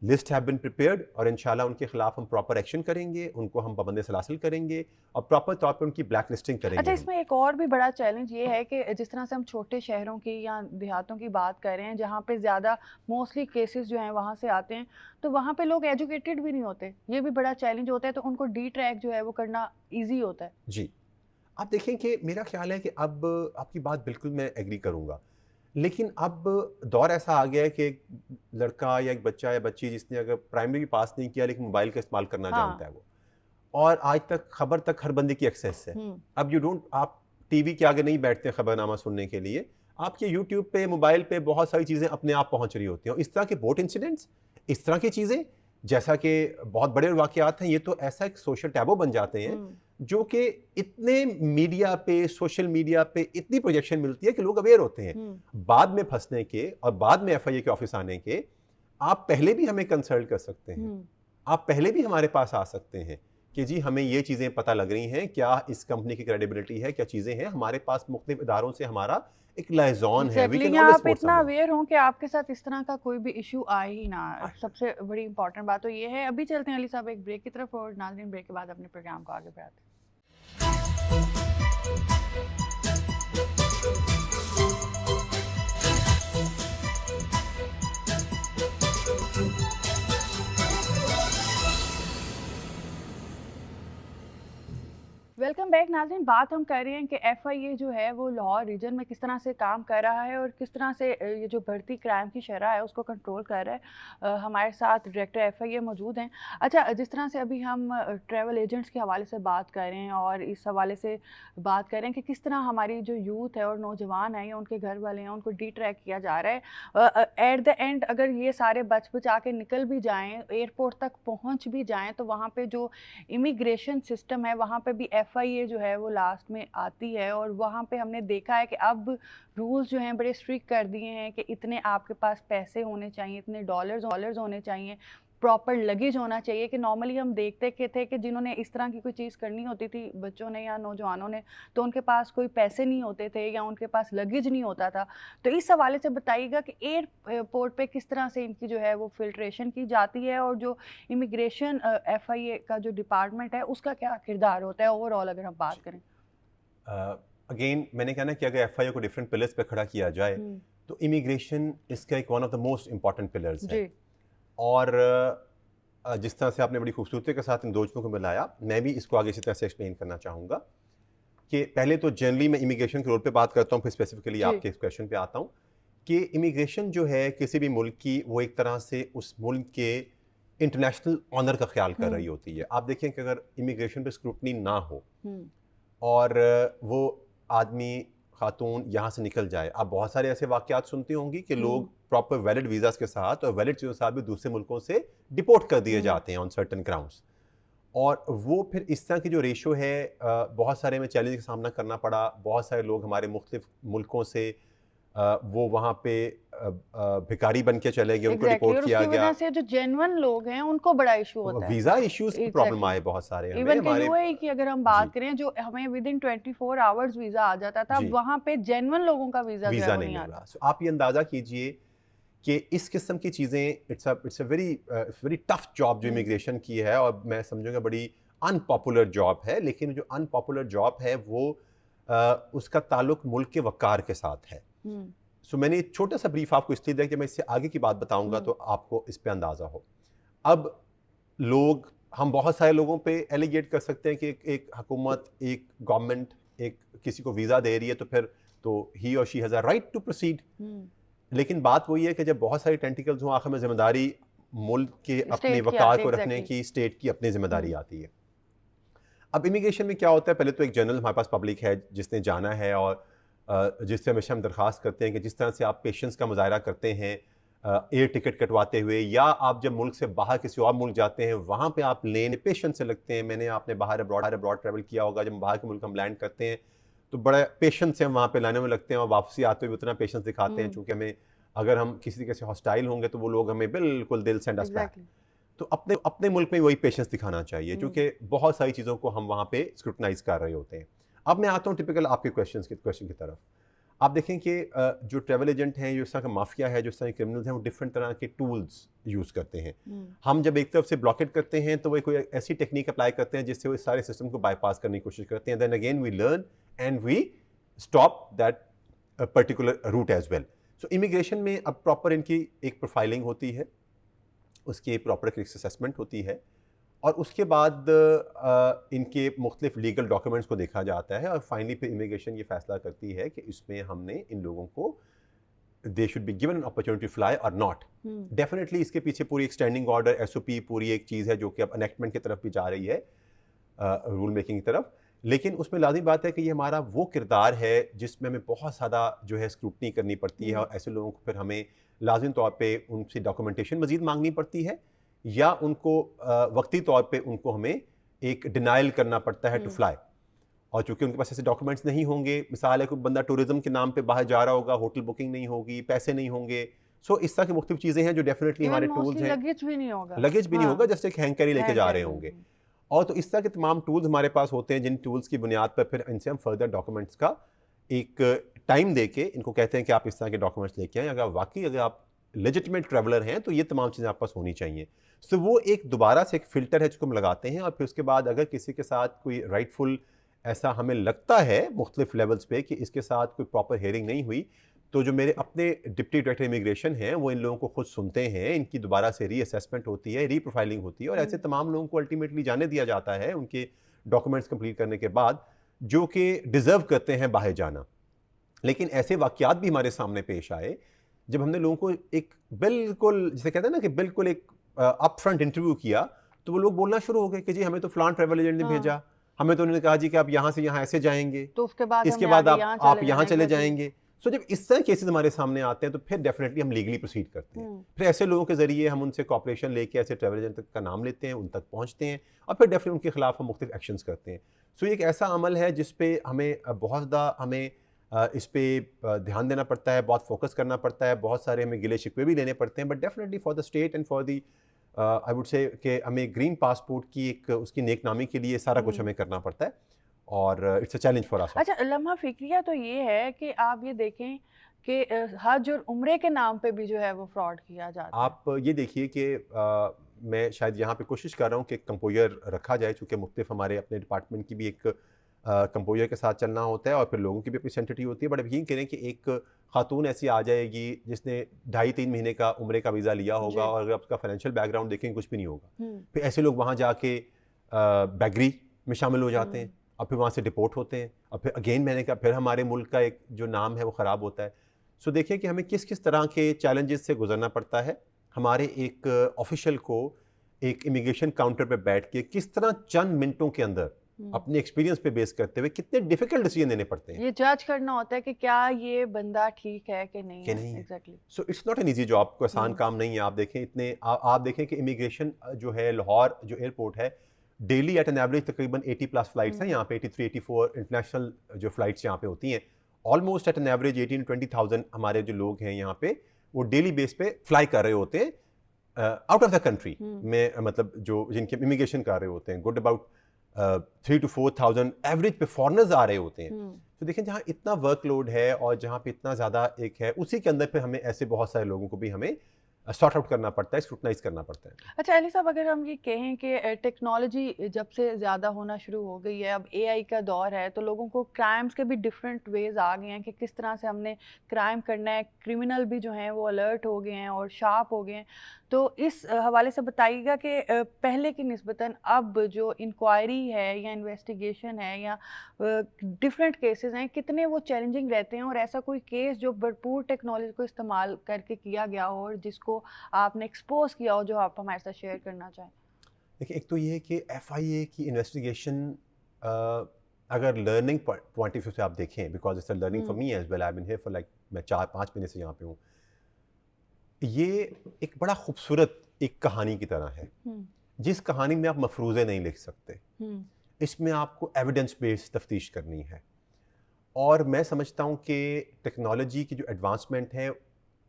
लिस्ट हैव बीन प्रिपेयर्ड, और इंशाल्लाह उनके खिलाफ हम प्रॉपर एक्शन करेंगे, उनको हम पाबंदी सलासिल करेंगे और प्रॉपर तौर पे उनकी ब्लैक लिस्टिंग करेंगे। अच्छा, इसमें एक और भी बड़ा चैलेंज ये है कि जिस तरह से हम छोटे शहरों की या देहातों की बात कर रहे हैं, जहाँ पे ज़्यादा मोस्टली केसेस जो हैं वहाँ से आते हैं, तो वहाँ पे लोग एजुकेटेड भी नहीं होते। ये भी बड़ा चैलेंज होता है, तो उनको डी ट्रैक जो है वो करना ईजी होता है। जी, आप देखें कि मेरा ख्याल है कि अब आपकी बात बिल्कुल मैं एग्री करूँगा, लेकिन अब दौर ऐसा आ गया है कि एक लड़का या एक बच्चा या बच्ची जिसने अगर प्राइमरी पास नहीं किया लेकिन मोबाइल का इस्तेमाल करना जानता है वो, और आज तक खबर तक हर बंदे की एक्सेस है। अब आप टीवी के आगे नहीं बैठते खबरनामा सुनने के लिए, आपके यूट्यूब पे, मोबाइल पे बहुत सारी चीज़ें अपने आप पहुंच रही होती हैं। इस तरह के बोट इंसिडेंट्स, इस तरह की चीज़ें, जैसा कि बहुत बड़े वाक़यात हैं, ये तो ऐसा एक सोशल टैबो बन जाते हैं जो कि इतने मीडिया पे, सोशल मीडिया पे इतनी प्रोजेक्शन मिलती है कि लोग अवेयर होते हैं। बाद में फंसने के और बाद में FIA के ऑफिस आने के, आप पहले भी हमें कंसल्ट कर सकते हैं। आप पहले भी हमारे पास आ सकते हैं कि जी हमें ये चीज़ें पता लग रही हैं, क्या इस कंपनी की क्रेडिबिलिटी है, क्या चीज़ें हैं। हमारे पास मुख्तलिफ इदारों से हमारा एक लाइजॉन है। आप इतना अवेयर हों कि आपके साथ इस तरह का कोई भी इशू आए ही ना, सबसे बड़ी इंपॉर्टेंट बात तो ये है। अभी चलते हैं अली साहब एक ब्रेक की तरफ, और नाज़रीन ब्रेक के बाद अपने प्रोग्राम को आगे बढ़ाते हैं। वेलकम बैक नाज़रीन। बात हम कर रहे हैं कि FIA जो है वो लाहौर रीजन में किस तरह से काम कर रहा है और किस तरह से ये जो बढ़ती क्राइम की शरह है उसको कंट्रोल कर रहा है। हमारे साथ डायरेक्टर FIA मौजूद हैं। अच्छा, जिस तरह से अभी हम ट्रैवल एजेंट्स के हवाले से बात कर रहे हैं और इस हवाले से बात कर रहे हैं कि किस तरह हमारी जो यूथ है और नौजवान है या उनके घर वाले हैं, उनको डी ट्रैक किया जा रहा है। एट द एंड अगर ये सारे बच बचा के निकल भी जाएँ, एयरपोर्ट तक पहुँच भी जाएँ, तो वहाँ पर जो इमिग्रेशन सिस्टम है वहाँ पर भी FIA जो है वो लास्ट में आती है। और वहाँ पे हमने देखा है कि अब रूल्स जो हैं बड़े स्ट्रिक्ट कर दिए हैं कि इतने आपके पास पैसे होने चाहिए, इतने डॉलर्स होने चाहिए, प्रॉपर लगेज होना चाहिए। कि नॉर्मली हम देखते के थे कि जिन्होंने इस तरह की कोई चीज़ करनी होती थी, बच्चों ने या नौजवानों ने, तो उनके पास कोई पैसे नहीं होते थे या उनके पास लगेज नहीं होता था। तो इस हवाले से बताइएगा कि एयरपोर्ट पे किस तरह से इनकी जो है वो फिल्ट्रेशन की जाती है और जो इमिग्रेशन FIA का जो डिपार्टमेंट है उसका क्या किरदार होता है ओवरऑल अगर हम बात करें। अगेन मैंने कहा ना कि अगर FIA को डिफरेंट पिलर्स पे खड़ा किया जाए तो इमिग्रेशन इसका एक one of the most important pillars है। और जिस तरह से आपने बड़ी खूबसूरती के साथ इन दो चीज़ों को मिलाया, मैं भी इसको आगे इसी तरह से एक्सप्लेन करना चाहूँगा कि पहले तो जनरली मैं इमिग्रेशन के रोल पे बात करता हूँ, फिर स्पेसिफिकली आपके इस क्वेश्चन पे आता हूँ कि इमिग्रेशन जो है किसी भी मुल्क की, वो एक तरह से उस मुल्क के इंटरनेशनल ऑनर का ख्याल कर रही होती है। आप देखें कि अगर इमिग्रेशन पे स्क्रूटनी ना हो और वो आदमी खातून यहाँ से निकल जाए, आप बहुत सारे ऐसे वाक़यात सुनती होंगी कि लोग प्रॉपर वैलिड वीज़ास के साथ और वैलिड चीज़ों के साथ भी दूसरे मुल्कों से डिपोर्ट कर दिए जाते हैं ऑन सर्टन ग्राउंड्स। और वो फिर इस तरह की जो रेशो है, बहुत सारे में चैलेंज का सामना करना पड़ा। बहुत सारे लोग हमारे मुख्तलिफ मुल्कों से वो वहाँ पे भिखारी बन के चले गए, उनको डिपोर्ट किया गया। वजह से जो जेन्युइन लोग हैं उनको बड़ा इशू होता है, वीज़ा इश्यूज की प्रॉब्लम आए बहुत सारे। इवन UAE की अगर हम बात करें, जो हमें विद इन 24 आवर्स वीज़ा आ जाता था, वहाँ पे जेन्युइन लोगों का वीज़ा नहीं मिल रहा। आप ये अंदाज़ा कीजिए कि इस किस्म की चीज़ें it's a very tough job जो इमिग्रेशन की है, और मैं समझूंगा बड़ी अनपॉपुलर जॉब है। लेकिन जो अनपॉपुलर जॉब है वो उसका ताल्लुक मुल्क के वक़ार के साथ है। सो मैंने एक छोटा सा ब्रीफ आपको इसलिए दिया कि मैं इससे आगे की बात बताऊंगा तो आपको इस पे अंदाज़ा हो। अब लोग, हम बहुत सारे लोगों पे एलिगेट कर सकते हैं कि एक हुकूमत, एक गवर्नमेंट एक किसी को वीज़ा दे रही है तो फिर तो ही और she has a right to proceed. लेकिन बात वही है कि जब बहुत सारी टेंटिकल्स हों, आखिर में जिम्मेदारी मुल्क के अपने वक़ार को रखने की, स्टेट की अपनी जिम्मेदारी आती है। अब इमिग्रेशन में क्या होता है, पहले तो एक जनरल हमारे पास पब्लिक है जिसने जाना है, और जिससे हमेशा हम दरख्वास्त करते हैं कि जिस तरह से आप पेशेंस का मुजाहरा करते हैं एयर टिकट कटवाते हुए, या आप जब मुल्क से बाहर किसी और मुल्क जाते हैं वहाँ पे आप लेने पेशेंस से लगते हैं। आपने बाहर अब्रॉड ट्रैवल किया होगा, जब बाहर के मुल्क हम लैंड करते हैं तो बड़ा पेशेंस से हम वहाँ पे लाने में लगते हैं, और वापसी आते हुए उतना पेशेंस दिखाते हैं, चूँकि हमें, अगर हम किसी तरीके से हॉस्टाइल होंगे तो वो लोग हमें बिल्कुल दिल सेंड अस बैक। तो अपने मुल्क में वही पेशेंस दिखाना चाहिए, क्योंकि बहुत सारी चीज़ों को हम वहाँ पे स्क्रूटनाइज कर रहे होते हैं। अब मैं आता हूँ टिपिकल आपके क्वेश्चन की तरफ। आप देखें कि जो ट्रैवल एजेंट हैं, जो इस तरह का माफिया है, जो इस तरह के क्रिमिनल्स हैं, वो डिफरेंट तरह के टूल्स यूज़ करते हैं। हम जब एक तरफ से ब्लॉकेट करते हैं तो वो कोई ऐसी टेक्निक अप्लाई करते हैं जिससे वो इस सारे सिस्टम को बाईपास करने की कोशिश करते हैं। Then again we learn and we stop that particular route as well. So immigration में अब प्रॉपर इनकी एक प्रोफाइलिंग होती है, उसकी प्रॉपर रिस्क असेसमेंट होती है, और उसके बाद इनके मुख्तलिफ लीगल डॉक्यूमेंट्स को देखा जाता है, और फाइनली फिर इमिग्रेशन ये फैसला करती है कि इसमें हमने इन लोगों को they should be given an opportunity fly और नॉट। डेफिनेटली इसके पीछे पूरी एक स्टैंडिंग ऑर्डर SOP पूरी एक चीज़ है जो कि अब अनेक्टमेंट की तरफ भी जा रही है, रूल मेकिंग की तरफ। लेकिन उसमें लाज़मी बात है कि ये हमारा वो किरदार है जिसमें हमें बहुत ज़्यादा जो है स्क्रूटनी करनी पड़ती है, और ऐसे लोगों को फिर हमें लाजिम तौर पे उनसे डॉक्यूमेंटेशन मज़ीद मांगनी पड़ती है, या उनको वक्ती तौर पे उनको हमें एक डिनाइल करना पड़ता है टू फ्लाई। और चूंकि उनके पास ऐसे डॉक्यूमेंट्स नहीं होंगे, मिसाल है कोई बंदा टूरिज्म के नाम पे बाहर जा रहा होगा, होटल बुकिंग नहीं होगी, पैसे नहीं होंगे, सो इस तरह की मुख्तलिफ चीज़ें हैं जो डेफिनेटली हमारे टूल्स हैं। लगेज भी नहीं होगा, जैसे एक हैंग कैरी लेके जा रहे होंगे। और तो इस तरह के तमाम टूल्स हमारे पास होते हैं, जिन टूल्स की बुनियाद पर फिर इनसे हम फर्दर डॉक्यूमेंट्स का एक टाइम दे के इनको कहते हैं कि आप इस तरह के डॉक्यूमेंट्स लेके आएँ। अगर आप लेजिटिमेट ट्रैवलर हैं तो ये तमाम चीज़ें आपके पास होनी चाहिए। सो वो एक दोबारा से एक फ़िल्टर है जिसको हम लगाते हैं, और फिर उसके बाद अगर किसी के साथ कोई राइटफुल ऐसा हमें लगता है मुख्तलिफ लेवल्स पे कि इसके साथ कोई प्रॉपर हेयरिंग नहीं हुई, तो जो मेरे अपने डिप्टी डायरेक्टर इमिग्रेशन हैं वो इन लोगों को खुद सुनते हैं, इनकी दोबारा से रीअसेसमेंट होती है, रीप्रोफाइलिंग होती है, और ऐसे तमाम लोगों को अल्टीमेटली जाने दिया जाता है उनके डॉक्यूमेंट्स कंप्लीट करने के बाद, जो कि डिज़र्व करते हैं बाहर जाना। लेकिन ऐसे वाक़यात भी हमारे सामने पेश आए जब हमने लोगों को एक बिल्कुल, जिसे कहते हैं ना कि बिल्कुल एक अप फ्रंट इंटरव्यू किया, तो वो लोग बोलना शुरू हो गए कि जी हमें तो फलान ट्रैवल एजेंट ने भेजा, हमें तो उन्होंने कहा जी कि आप यहाँ से यहाँ ऐसे जाएंगे, तो उसके बाद आप यहाँ चले जाएंगे। सो जब इस तरह केसेस हमारे सामने आते हैं तो फिर डेफिनेटली हम लीगली प्रोसीड करते हैं। फिर ऐसे लोगों के जरिए हम उनसे कॉपरेशन लेके ऐसे ट्रैवल एजेंट का नाम लेते हैं, उन तक पहुँचते हैं, और फिर डेफिनेटली उनके खिलाफ हम मुख्तलिफ एक्शंस करते हैं। सो ये एक ऐसा अमल है जिस पे हमें बहुत ज़्यादा इस पे ध्यान देना पड़ता है, बहुत फोकस करना पड़ता है, बहुत सारे हमें गिले शिकवे भी लेने पड़ते हैं, but definitely for the state and for the I would say कि हमें ग्रीन पासपोर्ट की एक उसकी नेकनामी के लिए सारा कुछ हमें करना पड़ता है, और it's a challenge for us. अच्छा, लम्हा फिक्रिया तो ये है कि आप ये देखें कि हज और उम्रे के नाम पे भी जो है वो फ्रॉड किया जाता है। आप ये देखिए कि मैं शायद यहाँ पे कोशिश कर रहा हूँ कि कंपोजर रखा जाए, चूँकि मुख्तलिफ हमारे अपने डिपार्टमेंट की भी एक कंपोजर के साथ चलना होता है, और फिर लोगों की भी अपनी सेंसिटिविटी होती है। बट अब यकीन करें कि एक खातून ऐसी आ जाएगी जिसने 2.5-3 महीने का उम्रे का वीज़ा लिया होगा, और अगर उसका फाइनेंशियल बैकग्राउंड देखेंगे कुछ भी नहीं होगा। फिर ऐसे लोग वहाँ जाके बैगरी में शामिल हो जाते हैं, और फिर वहाँ से डिपोर्ट होते हैं, और फिर अगेन मैंने कहा फिर हमारे मुल्क का एक जो नाम है वो ख़राब होता है। सो देखिए कि हमें किस किस तरह के चैलेंजेस से गुजरना पड़ता है। हमारे एक ऑफिशियल को एक इमिग्रेशन काउंटर पे बैठ के किस तरह चंद मिनटों के अंदर अपने एक्सपीरियंस पे बेस करते हुए कितने डिफिकल्ट डिसीजन लेने पड़ते हैं। ये जज करना होता है कि क्या ये बंदा ठीक है कि नहीं है। Exactly. So it's not an easy job, कोई आसान काम नहीं है। आप देखें आप देखें कि इमिग्रेशन जो है लाहौर जो एयरपोर्ट है, डेली एट एन एवरेज तकरीबन 80+ फ्लाइट्स हैं यहाँ पे, 83-84 इंटरनेशनल जो फ्लाइट्स यहाँ पे होती हैं। ऑलमोस्ट एट एन एवरेज 18-20,000 हमारे जो लोग हैं यहाँ पे वो डेली बेस पे फ्लाई कर रहे होते हैं आउट ऑफ द कंट्री में, मतलब जो जिनके इमिग्रेशन कर रहे होते हैं। गुड अबाउट 3 to 4,000 एवरेज पे फॉरनर्स आ रहे होते हैं। हम्म, तो देखें जहाँ इतना वर्कलोड है और जहाँ पे इतना ज़्यादा एक है, उसी के अंदर पे हमें ऐसे बहुत सारे लोगों को भी हमें सॉर्ट आउट करना पड़ता है, स्क्रूटनाइज करना पड़ता है। अच्छा अली साहब, अगर हम ये कहें कि टेक्नोलॉजी जब से ज़्यादा होना शुरू हो गई है, अब एआई का दौर है, तो लोगों को क्राइम्स के भी डिफरेंट वेज आ गए हैं कि किस तरह से हमने क्राइम करना है। क्रिमिनल भी जो हैं वो अलर्ट हो गए हैं और शार्प हो गए हैं। तो इस हवाले से बताइएगा कि पहले की निस्बतन अब जो इंक्वायरी है या इन्वेस्टिगेशन है या डिफरेंट केसेस हैं, कितने वो चैलेंजिंग रहते हैं, और ऐसा कोई केस जो भरपूर टेक्नोलॉजी को इस्तेमाल करके किया गया हो और जिसको आपने एक्सपोज किया हो, जो आप हमारे साथ शेयर करना चाहें। देखिए, एक तो ये है कि एफआईए की इन्वेस्टिगेशन अगर लर्निंग पॉइंट ऑफ व्यू से आप देखें, because it's a learning for me as well, I been here for like मैं 4-5 महीने से यहाँ पे हूँ, ये एक बड़ा खूबसूरत एक कहानी की तरह है, जिस कहानी में आप मफरूज़े नहीं लिख सकते। इसमें आपको एविडेंस बेस्ड तफ्तीश करनी है, और मैं समझता हूँ कि टेक्नोलॉजी की जो एडवांसमेंट है,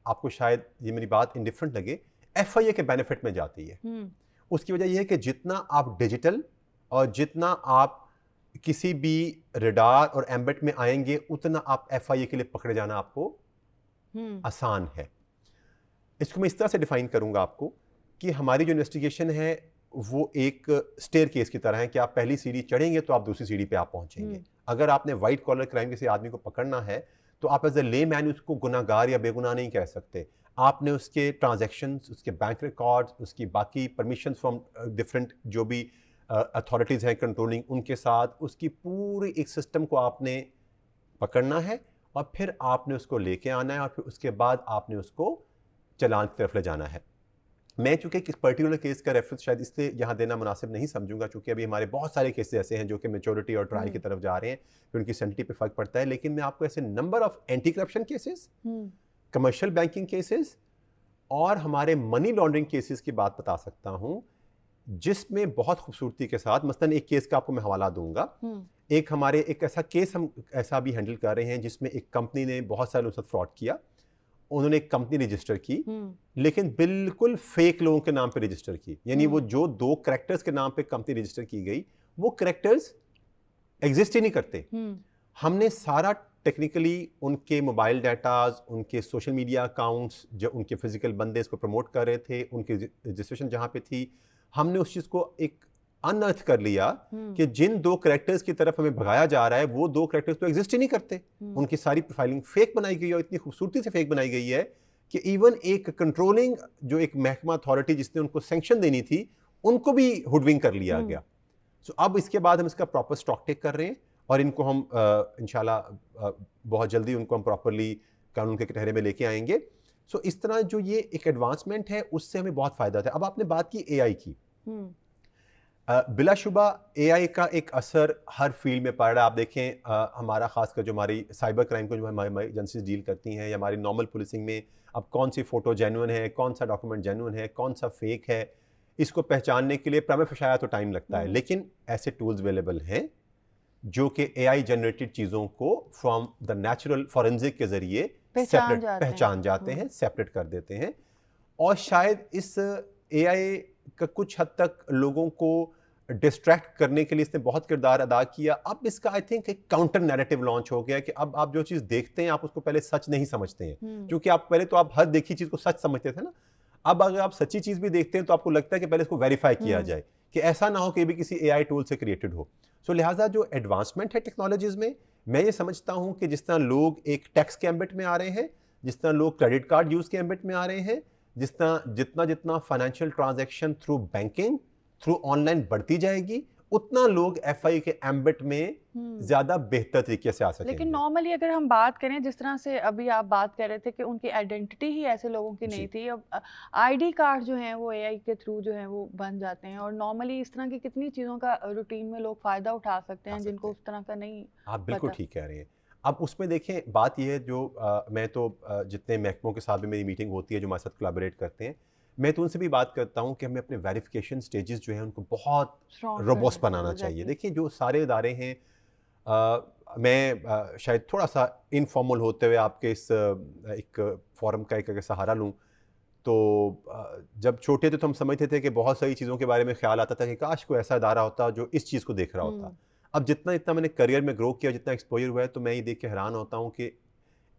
आपको शायद ये मेरी बात इंडिफरेंट लगे, एफआईए के बेनिफिट में जाती है। उसकी वजह यह है कि जितना आप डिजिटल और जितना आप किसी भी रडार और एम्बेट में आएंगे, उतना आप एफआईए के लिए पकड़े जाना आपको आसान है। इसको मैं इस तरह से डिफाइन करूंगा आपको कि हमारी जो इन्वेस्टिगेशन है वो एक स्टेयर केस की तरह है कि आप पहली सीढ़ी चढ़ेंगे तो आप दूसरी सीढ़ी पे आप पहुंचेंगे। अगर आपने वाइट कॉलर क्राइम किसी आदमी को पकड़ना है, तो आप एज ए ले मैन उसको गुनाहगार या बेगुनाह नहीं कह सकते। आपने उसके ट्रांजैक्शंस, उसके बैंक रिकॉर्ड्स, उसकी बाकी परमिशन फ्रॉम डिफरेंट जो भी अथॉरिटीज़ हैं कंट्रोलिंग, उनके साथ उसकी पूरी एक सिस्टम को आपने पकड़ना है, और फिर आपने उसको लेके आना है, और फिर उसके बाद आपने उसको चालान की तरफ ले जाना है। मैं चूँकि इस पर्टिकुलर केस का रेफरेंस शायद इसलिए यहाँ देना मुनासिब नहीं समझूंगा, चूँकि अभी हमारे बहुत सारे केसेस ऐसे हैं जो कि मेच्योरिटी और ट्रायल की तरफ जा रहे हैं, फिर उनकी सेंटिटी पे फ़र्क पड़ता है। लेकिन मैं आपको ऐसे number of anti corruption cases, commercial banking cases और हमारे मनी लॉन्ड्रिंग केसेस की बात बता सकता हूँ, जिसमें बहुत खूबसूरती के साथ, मसलन एक केस का आपको मैं हवाला दूंगा। एक हमारे एक ऐसा केस हम ऐसा भी हैंडल कर रहे हैं जिसमें एक कंपनी ने बहुत सारे लोगों के साथ फ्रॉड किया। उन्होंने एक कंपनी रजिस्टर की, लेकिन बिल्कुल फेक लोगों के नाम पे रजिस्टर की, यानी वो जो 2 कैरेक्टर्स के नाम पे कंपनी रजिस्टर की गई, वो कैरेक्टर्स एग्जिस्ट ही नहीं करते। हमने सारा टेक्निकली उनके मोबाइल डाटाज, उनके सोशल मीडिया अकाउंट्स, जो उनके फिजिकल बंदे इसको प्रमोट कर रहे थे, उनकी रजिस्ट्रेशन जहाँ पे थी, हमने उस चीज़ को एक अनअर्थ कर लिया कि जिन 2 कैरेक्टर्स की तरफ हमें भगाया जा रहा है, वो 2 कैरेक्टर्स तो एग्जिस्ट ही नहीं करते। उनकी सारी प्रोफाइलिंग फेक बनाई गई है, और इतनी खूबसूरती से फेक बनाई गई है कि इवन एक कंट्रोलिंग जो एक महकमा अथॉरिटी जिसने उनको सैंक्शन देनी थी, उनको भी हुडविंग कर लिया गया। सो अब इसके बाद हम इसका प्रॉपर स्टॉक टेक कर रहे हैं, और इनको हम इंशाल्लाह बहुत जल्दी उनको हम प्रॉपरली कानून के कटहरे में लेके आएंगे। सो इस तरह जो ये एक एडवांसमेंट है, उससे हमें बहुत फ़ायदा था। अब आपने बात की एआई की, बिलाशुबा एआई का एक असर हर फील्ड में पड़ रहा है। आप देखें हमारा खासकर जो हमारी साइबर क्राइम को जो हमारी एजेंसीज डील करती हैं, या हमारी नॉर्मल पुलिसिंग में, अब कौन सी फ़ोटो जेन्युइन है, कौन सा डॉक्यूमेंट जेन्युइन है, कौन सा फेक है, इसको पहचानने के लिए प्राइमा फेशिया तो टाइम लगता है। लेकिन ऐसे टूल्स अवेलेबल हैं जो कि एआई जनरेटेड चीज़ों को फ्रॉम द नेचुरल फॉरेंसिक के ज़रिए पहचान जाते हैं, सेपरेट कर देते हैं। और शायद इस एआई का कुछ हद तक लोगों को डिस्ट्रैक्ट करने के लिए इसने बहुत किरदार अदा किया। अब इसका आई थिंक एक काउंटर नैरेटिव लॉन्च हो गया कि अब आप जो चीज़ देखते हैं, आप उसको पहले सच नहीं समझते हैं, क्योंकि आप पहले तो आप हर देखी चीज़ को सच समझते थे ना। अब अगर आप सच्ची चीज़ भी देखते हैं तो आपको लगता है कि पहले इसको वेरीफाई किया जाए, कि ऐसा ना हो कि भी किसी एआई टूल से क्रिएटेड हो। सो लिहाजा जो एडवांसमेंट है टेक्नोलॉजीज़ में, मैं ये समझता हूँ कि जिस तरह लोग एक टैक्स के एम्बिट में आ रहे हैं, जिस तरह लोग क्रेडिट कार्ड यूज़ के एम्बिट में आ रहे हैं, जिस तरह जितना financial transaction through banking, through online बढ़ती जाएगी, उतना लोग एफआई के एम्बिट में ज्यादा बेहतर तरीके से आ सकेंगे। लेकिन नॉर्मली अगर हम बात करें, जिस तरह से अभी आप बात कर रहे थे कि उनकी आइडेंटिटी ही ऐसे लोगों की नहीं थी, अब आईडी कार्ड जो हैं वो एआई के थ्रू जो है वो बन जाते हैं, और नॉर्मली इस तरह की कितनी चीज़ों का रूटीन में लोग फ़ायदा उठा सकते हैं जिनको उस तरह का नहीं। आप बिल्कुल ठीक कह रहे हैं। अब उसमें देखें, बात यह है जो मैं तो जितने महकमों के साथ भी मेरी मीटिंग होती है जो हमारे साथ कोलैबोरेट करते हैं, मैं तो उनसे भी बात करता हूं कि हमें अपने वेरिफिकेशन स्टेजेस जो हैं उनको बहुत रोबस्ट बनाना चाहिए। देखिए, जो सारे इदारे हैं, मैं शायद थोड़ा सा इनफॉर्मल होते हुए आपके इस एक फोरम का एक सहारा लूं, तो जब छोटे थे तो हम समझते थे कि बहुत सारी चीज़ों के बारे में ख्याल आता था कि काश कोई ऐसा इदारा होता जो इस चीज़ को देख रहा होता। अब जितना इतना मैंने करियर में ग्रो किया, जितना एक्सपोजर हुआ है, तो मैं ये देख के हैरान होता हूँ कि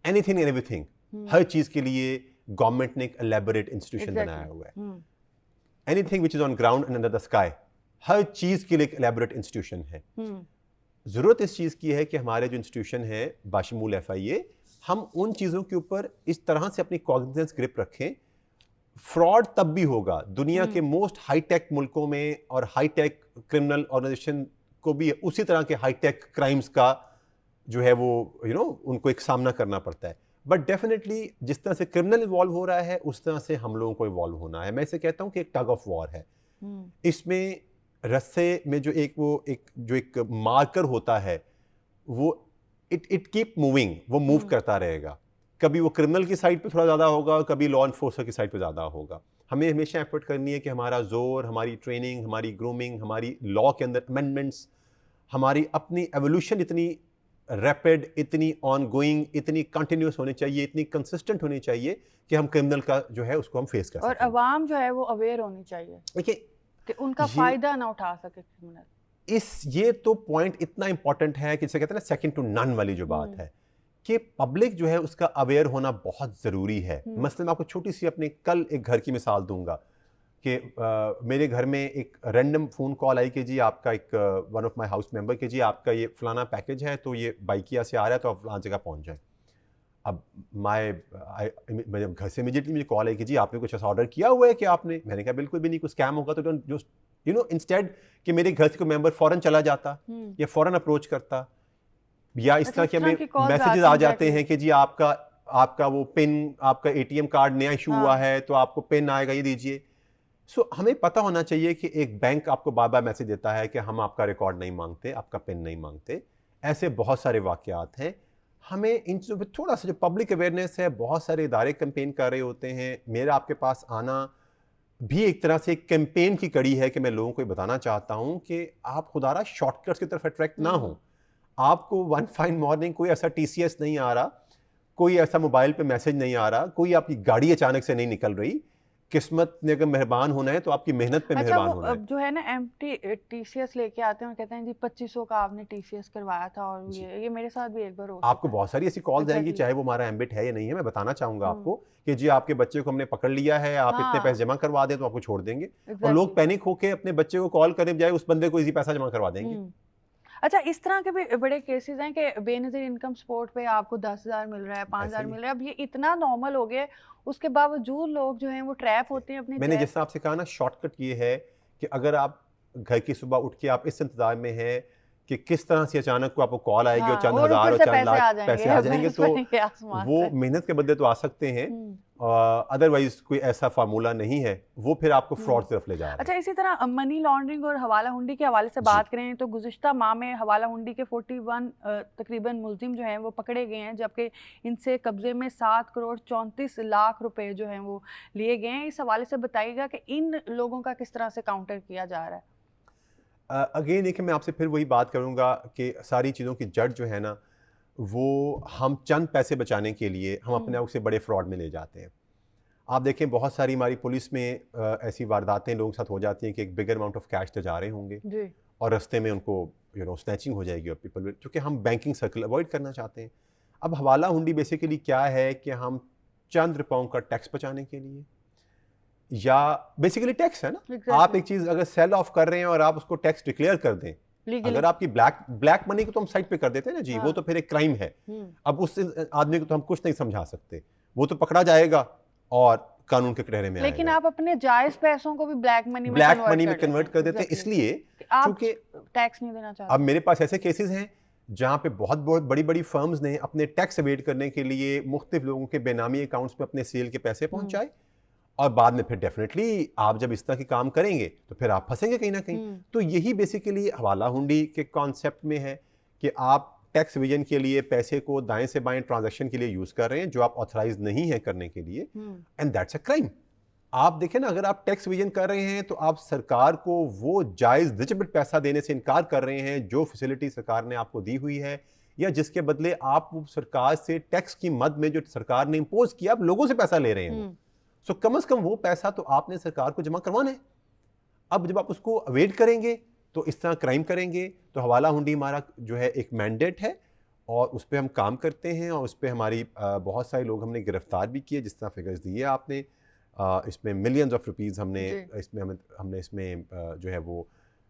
एनीथिंग एंड एवरीथिंग, हर चीज़ के लिए गवर्नमेंट ने एक एलेबोरेट इंस्टीट्यूशन बनाया हुआ है। Anything which is on ground and under the sky, हर चीज़ के लिए एक एलेबोरेट इंस्टीट्यूशन है। ज़रूरत इस चीज़ की है कि हमारे जो इंस्टीट्यूशन है बाशमूल FIA, हम उन चीज़ों के ऊपर इस तरह से अपनी कॉग्निजेंस ग्रिप रखें। फ्रॉड तब भी होगा, दुनिया के मोस्ट हाईटेक मुल्कों में और हाईटेक क्रिमिनल ऑर्गेनाइजेशन को भी उसी तरह के हाईटेक क्राइम्स का जो है वो उनको एक सामना करना पड़ता है। बट डेफिनेटली जिस तरह से क्रिमिनल इवॉल्व हो रहा है उस तरह से हम लोगों को इवॉल्व होना है। मैं इसे कहता हूँ कि एक टग ऑफ वॉर है। इसमें रस्से में जो एक मार्कर होता है वो इट कीप मूविंग, वो मूव करता रहेगा। कभी वो क्रिमिनल की साइड पे थोड़ा ज़्यादा होगा, कभी लॉ एनफोर्सर की साइड पे ज़्यादा होगा। हमें हमेशा एफर्ट करनी है कि हमारा जोर, हमारी ट्रेनिंग, हमारी ग्रूमिंग, हमारी लॉ के अंदर अमेंडमेंट्स, हमारी अपनी एवोल्यूशन इतनी रैपिड, इतनी ऑन गोइंग, इतनी कंटिन्यूस होनी चाहिए, इतनी कंसिस्टेंट होनी चाहिए कि हम क्रिमिनल का जो है उसको हम फेस कर सकें। और अवाम जो है वो अवेयर होनी चाहिए देखिए कि उनका फ़ायदा ना उठा सके क्रिमिनल। ये तो पॉइंट इतना इंपॉर्टेंट है कि जिसे कहते हैं ना सेकंड टू नन वाली जो बात है कि पब्लिक जो है उसका अवेयर होना बहुत ज़रूरी है। मसलन मैं आपको छोटी सी अपने कल एक घर की मिसाल दूंगा कि मेरे घर में एक रैंडम फ़ोन कॉल आई कि जी आपका एक one of my house member कि जी आपका ये फलाना पैकेज है तो ये बाइकिया से आ रहा है तो आप फलाना जगह पहुंच जाए। अब मेरे घर से इमीडिएटली मुझे कॉल आई कि जी आपने कुछ ऐसा ऑर्डर किया हुआ है कि आपने, मैंने कहा बिल्कुल भी नहीं, कुछ स्कैम होगा तो जो इंस्टेड कि मेरे घर से कोई मेंबर फौरन चला जाता या फौरन अप्रोच करता, या इस तरह के हमें मैसेजेस आ जाते हैं कि जी आपका वो पिन, आपका ATM कार्ड नया इशू हुआ है तो आपको पिन आएगा, ये दीजिए। सो हमें पता होना चाहिए कि एक बैंक आपको बार बार मैसेज देता है कि हम आपका रिकॉर्ड नहीं मांगते, आपका पिन नहीं मांगते। ऐसे बहुत सारे वाकयात हैं। हमें इन चीज़ों पर थोड़ा सा जो पब्लिक अवेयरनेस है, बहुत सारे इदारे कैंपेन कर रहे होते हैं। मेरा आपके पास आना भी एक तरह से एक कैंपेन की कड़ी है कि मैं लोगों को बताना चाहता हूं कि आप खुदारा शॉर्टकट्स की तरफ अट्रैक्ट ना हो। आपको वन फाइन मॉर्निंग कोई ऐसा TCS नहीं आ रहा, कोई ऐसा मोबाइल पे मैसेज नहीं आ रहा, कोई आपकी गाड़ी अचानक से नहीं निकल रही। किस्मत ने अगर मेहरबान होना है तो आपकी मेहनत पे मेहरबान होना है। जो है ना TCS लेके आते हैं और कहते हैं जी 2500 का आपने TCS करवाया था, और ये मेरे साथ भी एक बार हो आपको बहुत सारी ऐसी कॉल्स आएंगी, चाहे वो हमारा एम्बिट है या नहीं है। मैं बताना चाहूंगा आपको कि जी आपके बच्चे को हमने पकड़ लिया है, आप इतने पैसे जमा करवा दें तो आपको छोड़ देंगे। और लोग पैनिक होकर अपने बच्चे को कॉल करने बजाय उस बंदे को इसी पैसा जमा करवा देंगे। अच्छा, इस तरह के भी बड़े केसेस हैं कि बेनज़ीर इनकम सपोर्ट पे आपको 10,000 मिल रहा है, 5,000 मिल रहा है। अब ये इतना नॉर्मल हो गया, उसके बावजूद लोग जो हैं वो ट्रैप होते हैं अपनी। मैंने जैसा आपसे कहा ना, शॉर्टकट ये है कि अगर आप घर की सुबह उठ के आप इस इंतजार में हैं कि किस तरह से अचानक को आपको कॉल आएगी और चंद हजार और चंद लाख पैसे आ जाएंगे, तो वो मेहनत के बदले तो आ सकते हैं, अदरवाइज कोई ऐसा फार्मूला नहीं है, वो फिर आपको फ्रॉड तरफ ले जा रहा है। अच्छा, इसी तरह मनी लॉन्ड्रिंग और हवाला हुंडी के हवाले से बात करें तो गुज़िश्ता माह में हवाला हुंडी के 41 तकरीबन मुलजिम जो हैं वो पकड़े गए हैं, जबकि इनसे कब्जे में 7 करोड़ 34 लाख रुपए जो हैं वो लिए गए हैं। इस हवाले से बताइएगा कि इन लोगों का किस तरह से काउंटर किया जा रहा है। अगेन देखिए, मैं आपसे फिर वही बात करूंगा कि सारी चीज़ों की जड़ जो है ना, वो हम चंद पैसे बचाने के लिए हम अपने आप से बड़े फ्रॉड में ले जाते हैं। आप देखें बहुत सारी हमारी पुलिस में ऐसी वारदातें लोगों के साथ हो जाती हैं कि एक बिगर अमाउंट ऑफ कैश तो जा रहे होंगे और रास्ते में उनको स्नैचिंग हो जाएगी, और पीपल, क्योंकि हम बैंकिंग सर्कल अवॉइड करना चाहते हैं। अब हवाला हुंडी बेसिकली क्या है कि हम चंद रुपयों का टैक्स बचाने के लिए, या बेसिकली टैक्स है ना, आप एक चीज अगर सेल ऑफ कर रहे हैं और आप उसको टैक्स डिक्लेयर कर दें, अगर आपकी ब्लैक मनी को तो हम साइड पे कर देते हैं ना जी, वो तो फिर एक क्राइम है। अब उस आदमी को तो हम कुछ नहीं समझा सकते, वो तो पकड़ा जाएगा और कानून के कटहरे में लेकिन आप अपने जायज पैसों को भी ब्लैक मनी में कन्वर्ट कर देते हैं, इसलिए क्योंकि टैक्स नहीं देना चाहते। अब मेरे पास ऐसे केसेस हैं जहां पे बहुत बहुत बड़ी बड़ी फर्म्स ने अपने टैक्स एवेड करने के लिए मुख्तलिफ लोगों के बेनामी अकाउंट्स में अपने सेल के पैसे पहुंचाए, और बाद में फिर डेफिनेटली आप जब इस तरह के काम करेंगे तो फिर आप फंसेंगे कहीं ना कहीं। तो यही बेसिकली हवाला हुंडी के कॉन्सेप्ट में है कि आप टैक्स एवेजन के लिए पैसे को दाएं से बाएं ट्रांजैक्शन के लिए यूज कर रहे हैं जो आप ऑथराइज नहीं है करने के लिए, एंड दैट्स अ क्राइम। आप देखें ना, अगर आप टैक्स एवेजन कर रहे हैं तो आप सरकार को वो जायज लिजिटिमेट पैसा देने से इनकार कर रहे हैं जो फैसिलिटी सरकार ने आपको दी हुई है, या जिसके बदले आप सरकार से टैक्स की मद में जो सरकार ने इंपोज किया आप लोगों से पैसा ले रहे हैं। सो कम से कम वो पैसा तो आपने सरकार को जमा करवाना है। अब जब आप उसको अवेड करेंगे तो इस तरह क्राइम करेंगे, तो हवाला हुंडी हमारा जो है एक मैंडेट है और उस पर हम काम करते हैं और उस पर हमारी बहुत सारे लोग हमने गिरफ्तार भी किए, जिस तरह फिगर्स दिए आपने। इसमें मिलियंस ऑफ रुपीज़ हमने इसमें जो है वो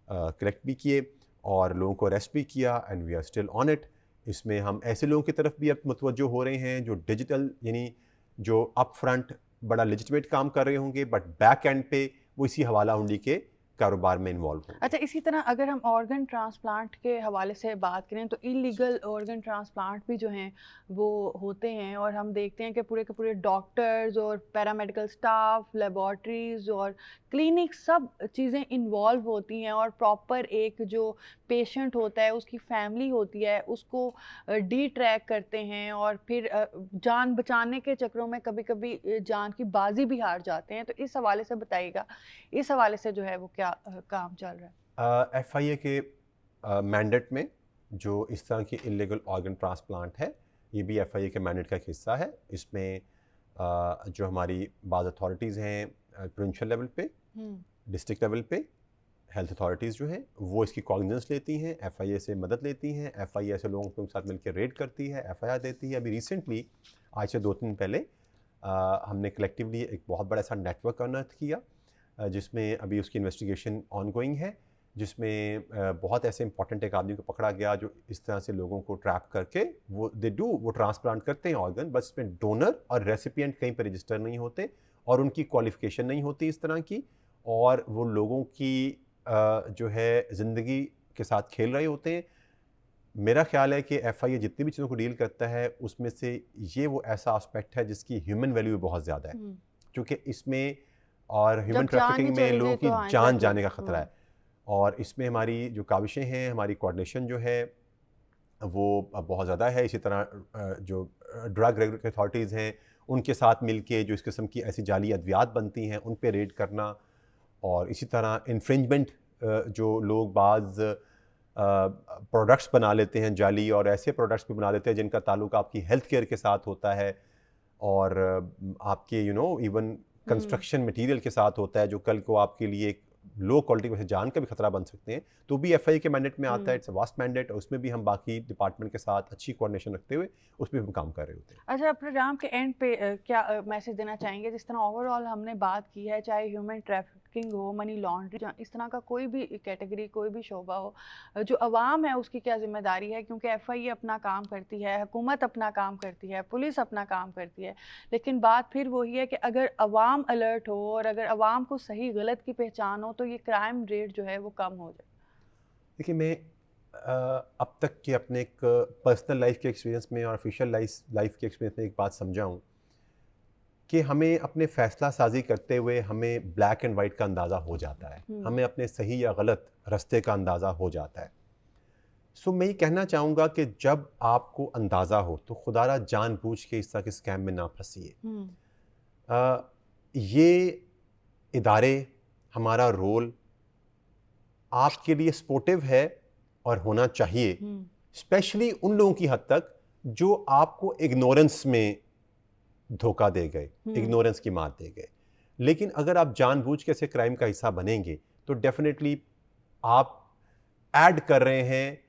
कलेक्ट भी किए और लोगों को अरेस्ट भी किया, and we are still on it. इसमें हम ऐसे लोगों की तरफ भी अब मुतवज्जो हो रहे हैं जो डिजिटल, यानी जो अप फ्रंट बड़ा लेजिटिमेट काम कर रहे होंगे बट बैक एंड पे वो इसी हवाला हुंडी के कारोबार में इन्वॉल्व होंगे। अच्छा, इसी तरह अगर हम ऑर्गन ट्रांसप्लांट के हवाले से बात करें तो इलीगल ऑर्गन ट्रांसप्लांट भी जो हैं वो होते हैं, और हम देखते हैं कि पूरे के पूरे डॉक्टर्स और पैरामेडिकल स्टाफ, लेबॉर्ट्रीज और क्लिनिक सब चीज़ें इन्वॉल्व होती हैं, और प्रॉपर एक जो पेशेंट होता है उसकी फैमिली होती है उसको डी ट्रैक करते हैं, और फिर जान बचाने के चक्करों में कभी कभी जान की बाजी भी हार जाते हैं। तो इस हवाले से बताइएगा, इस हवाले से जो है वो क्या काम चल रहा है? FIA के मैंडेट में जो इस तरह की इलीगल ऑर्गन ट्रांसप्लांट है, ये भी FIA के मैंडेट का एक हिस्सा है। इसमें जो हमारी बाज़ अथॉरिटीज़ हैं प्रोविंशियल लेवल पे, डिस्ट्रिक्ट लेवल पे, हेल्थ अथॉरिटीज़ जो हैं वो इसकी कॉग्निजेंस लेती हैं, FIA से मदद लेती हैं, FIA ऐसे लोगों के साथ मिलकर रेड करती है, FIR देती है। अभी रिसेंटली आज से 2 दिन पहले हमने कलेक्टिवली एक बहुत बड़ा ऐसा नेटवर्क अनर्थ किया जिसमें अभी उसकी इन्वेस्टिगेशन ऑनगोइंग है, जिसमें बहुत ऐसे इंपॉर्टेंट एक आदमी को पकड़ा गया जो इस तरह से लोगों को ट्रैप करके वो ट्रांसप्लांट करते हैं ऑर्गन, बस इसमें डोनर और रेसिपिएंट कहीं पर रजिस्टर नहीं होते और उनकी क्वालिफिकेशन नहीं होती इस तरह की, और वो लोगों की जो है ज़िंदगी के साथ खेल रहे होते हैं। मेरा ख्याल है कि FIA जितनी भी चीज़ों को डील करता है उसमें से ये वो ऐसा एस्पेक्ट है जिसकी ह्यूमन वैल्यू बहुत ज़्यादा है, क्योंकि इसमें और ह्यूमन ट्रैफिकिंग में लोगों की जान जाने का ख़तरा है। और इसमें हमारी जो काविशें हैं, हमारी कोऑर्डिनेशन जो है वो बहुत ज़्यादा है। इसी तरह जो ड्रग रेगुलेटरी अथॉरिटीज़ हैं उनके साथ मिलके जो इस किस्म की ऐसी जाली अद्वियात बनती हैं उन पे रेड करना, और इसी तरह इन्फ्रिंजमेंट जो लोग बाज़ प्रोडक्ट्स बना लेते हैं जाली, और ऐसे प्रोडक्ट्स भी बना लेते हैं जिनका ताल्लुक आपकी हेल्थ केयर के साथ होता है और आपके इवन कंस्ट्रक्शन मटेरियल के साथ होता है, जो कल को आपके लिए एक लो क्वालिटी में जान का भी खतरा बन सकते हैं, तो भी FIA के मैंडेट में आता है। इट्स अ वास्ट मैंडेट, और उसमें भी हम बाकी डिपार्टमेंट के साथ अच्छी कोऑर्डिनेशन रखते हुए उस पर हम काम कर रहे होते हैं। अच्छा, प्रोग्राम के एंड पे क्या मैसेज देना चाहेंगे? जिस तरह ओवरऑल हमने बात की है, चाहे ह्यूमन ट्रैफिकिंग हो, मनी लॉन्ड्रिंग, इस तरह का कोई भी कैटेगरी, कोई भी शोबा हो, जो अवाम है उसकी क्या जिम्मेदारी है? क्योंकि FIA अपना काम करती है, हुकूमत अपना काम करती है, पुलिस अपना काम करती है, लेकिन बात फिर वही है कि अगर अवाम अलर्ट हो और अगर अवाम को सही गलत की पहचान हो तो ये क्राइम रेट जो है वो कम हो जाए। देखिए, मैं अब तक के अपने एक पर्सनल लाइफ के एक्सपीरियंस में और ऑफिशियल लाइफ के एक्सपीरियंस में एक बात समझाऊँ कि हमें अपने फ़ैसला साजी करते हुए हमें ब्लैक एंड वाइट का अंदाज़ा हो जाता है, हमें अपने सही या गलत रास्ते का अंदाज़ा हो जाता है। सो मैं ये कहना चाहूँगा कि जब आपको अंदाज़ा हो तो खुदारा जानबूझ के इस तरह के स्कैम में ना फंसिए। ये इदारे, हमारा रोल आपके लिए सपोर्टिव है और होना चाहिए, स्पेशली उन लोगों की हद तक जो आपको इग्नोरेंस में धोखा दे गए, इग्नोरेंस की मात दे गए। लेकिन अगर आप जानबूझ के ऐसे क्राइम का हिस्सा बनेंगे तो डेफिनेटली आप ऐड कर रहे हैं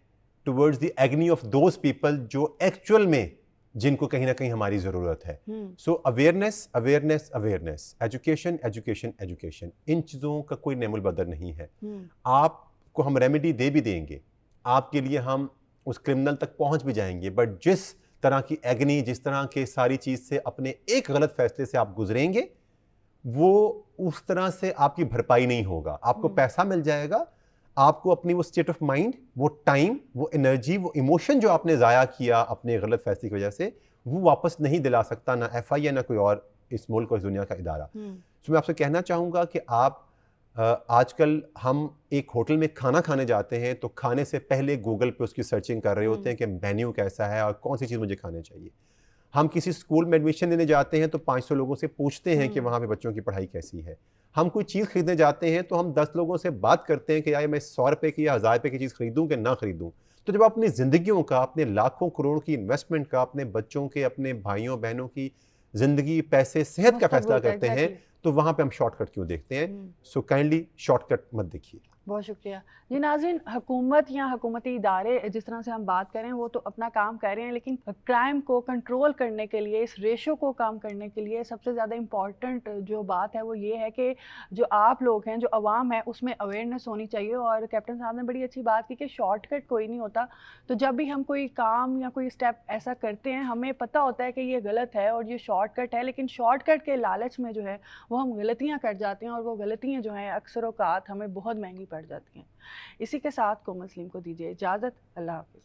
towards the agony of those people जो एक्चुअल में जिनको कहीं ना कहीं हमारी ज़रूरत है। So awareness, awareness, awareness, education, education, education, इन चीज़ों का कोई नेमुल बदल नहीं है। आपको हम रेमेडी दे भी देंगे, आपके लिए हम उस क्रिमिनल तक पहुंच भी जाएंगे, बट जिस तरह की एग्नी, जिस तरह के सारी चीज़ से अपने एक गलत फैसले से आप गुजरेंगे, वो उस तरह से आपकी भरपाई नहीं होगा। आपको पैसा मिल जाएगा, आपको अपनी वो स्टेट ऑफ माइंड, वो टाइम, वो एनर्जी, वो इमोशन जो आपने ज़ाया किया अपने गलत फैसले की वजह से, वो वापस नहीं दिला सकता ना FIA ना कोई और इस मुल्क और इस दुनिया का इदारा। तो मैं आपसे कहना चाहूँगा कि आप आजकल हम एक होटल में खाना खाने जाते हैं तो खाने से पहले गूगल पे उसकी सर्चिंग कर रहे होते हैं कि मेन्यू कैसा है और कौन सी चीज़ मुझे खाने चाहिए। हम किसी स्कूल में एडमिशन लेने जाते हैं तो 500 लोगों से पूछते हैं कि वहाँ पे बच्चों की पढ़ाई कैसी है। हम कोई चीज़ खरीदने जाते हैं तो हम 10 लोगों से बात करते हैं कि यार मैं 100 रुपये की या 1000 रुपये की चीज़ खरीदूँ कि ना खरीदूँ। तो जब आप अपनी ज़िंदगियों का, अपने लाखों करोड़ की इन्वेस्टमेंट का, अपने बच्चों के, अपने भाइयों बहनों की ज़िंदगी, पैसे, सेहत का फैसला मुस्तकबिल का, करते हैं, एग्जैक्टली। तो वहाँ पे हम शॉर्टकट क्यों देखते हैं? सो काइंडली शॉर्टकट मत देखिए। बहुत शुक्रिया जी। नाज़रीन, हुकूमत या हुकूमती इदारे जिस तरह से हम बात करें वो तो अपना काम कर रहे हैं, लेकिन क्राइम को कंट्रोल करने के लिए, इस रेशो को कम करने के लिए सबसे ज़्यादा इम्पॉर्टेंट जो बात है वो ये है कि जो आप लोग हैं, जो अवाम है, उसमें अवेयरनेस होनी चाहिए। और कैप्टन साहब ने बड़ी अच्छी बात की कि शॉर्टकट कोई नहीं होता। तो जब भी हम कोई काम या कोई स्टेप ऐसा करते हैं, हमें पता होता है कि ये गलत है और ये शॉर्टकट है, लेकिन शॉर्टकट के लालच में जो है वो हम गलतियाँ कर जाते हैं, और वो गलतियाँ जो हैं अक्सर औकात हमें बहुत महंगी पड़ जाती हैं। इसी के साथ कोमल सलीम को दीजिए इजाज़त। अल्लाह हाफ़िज़।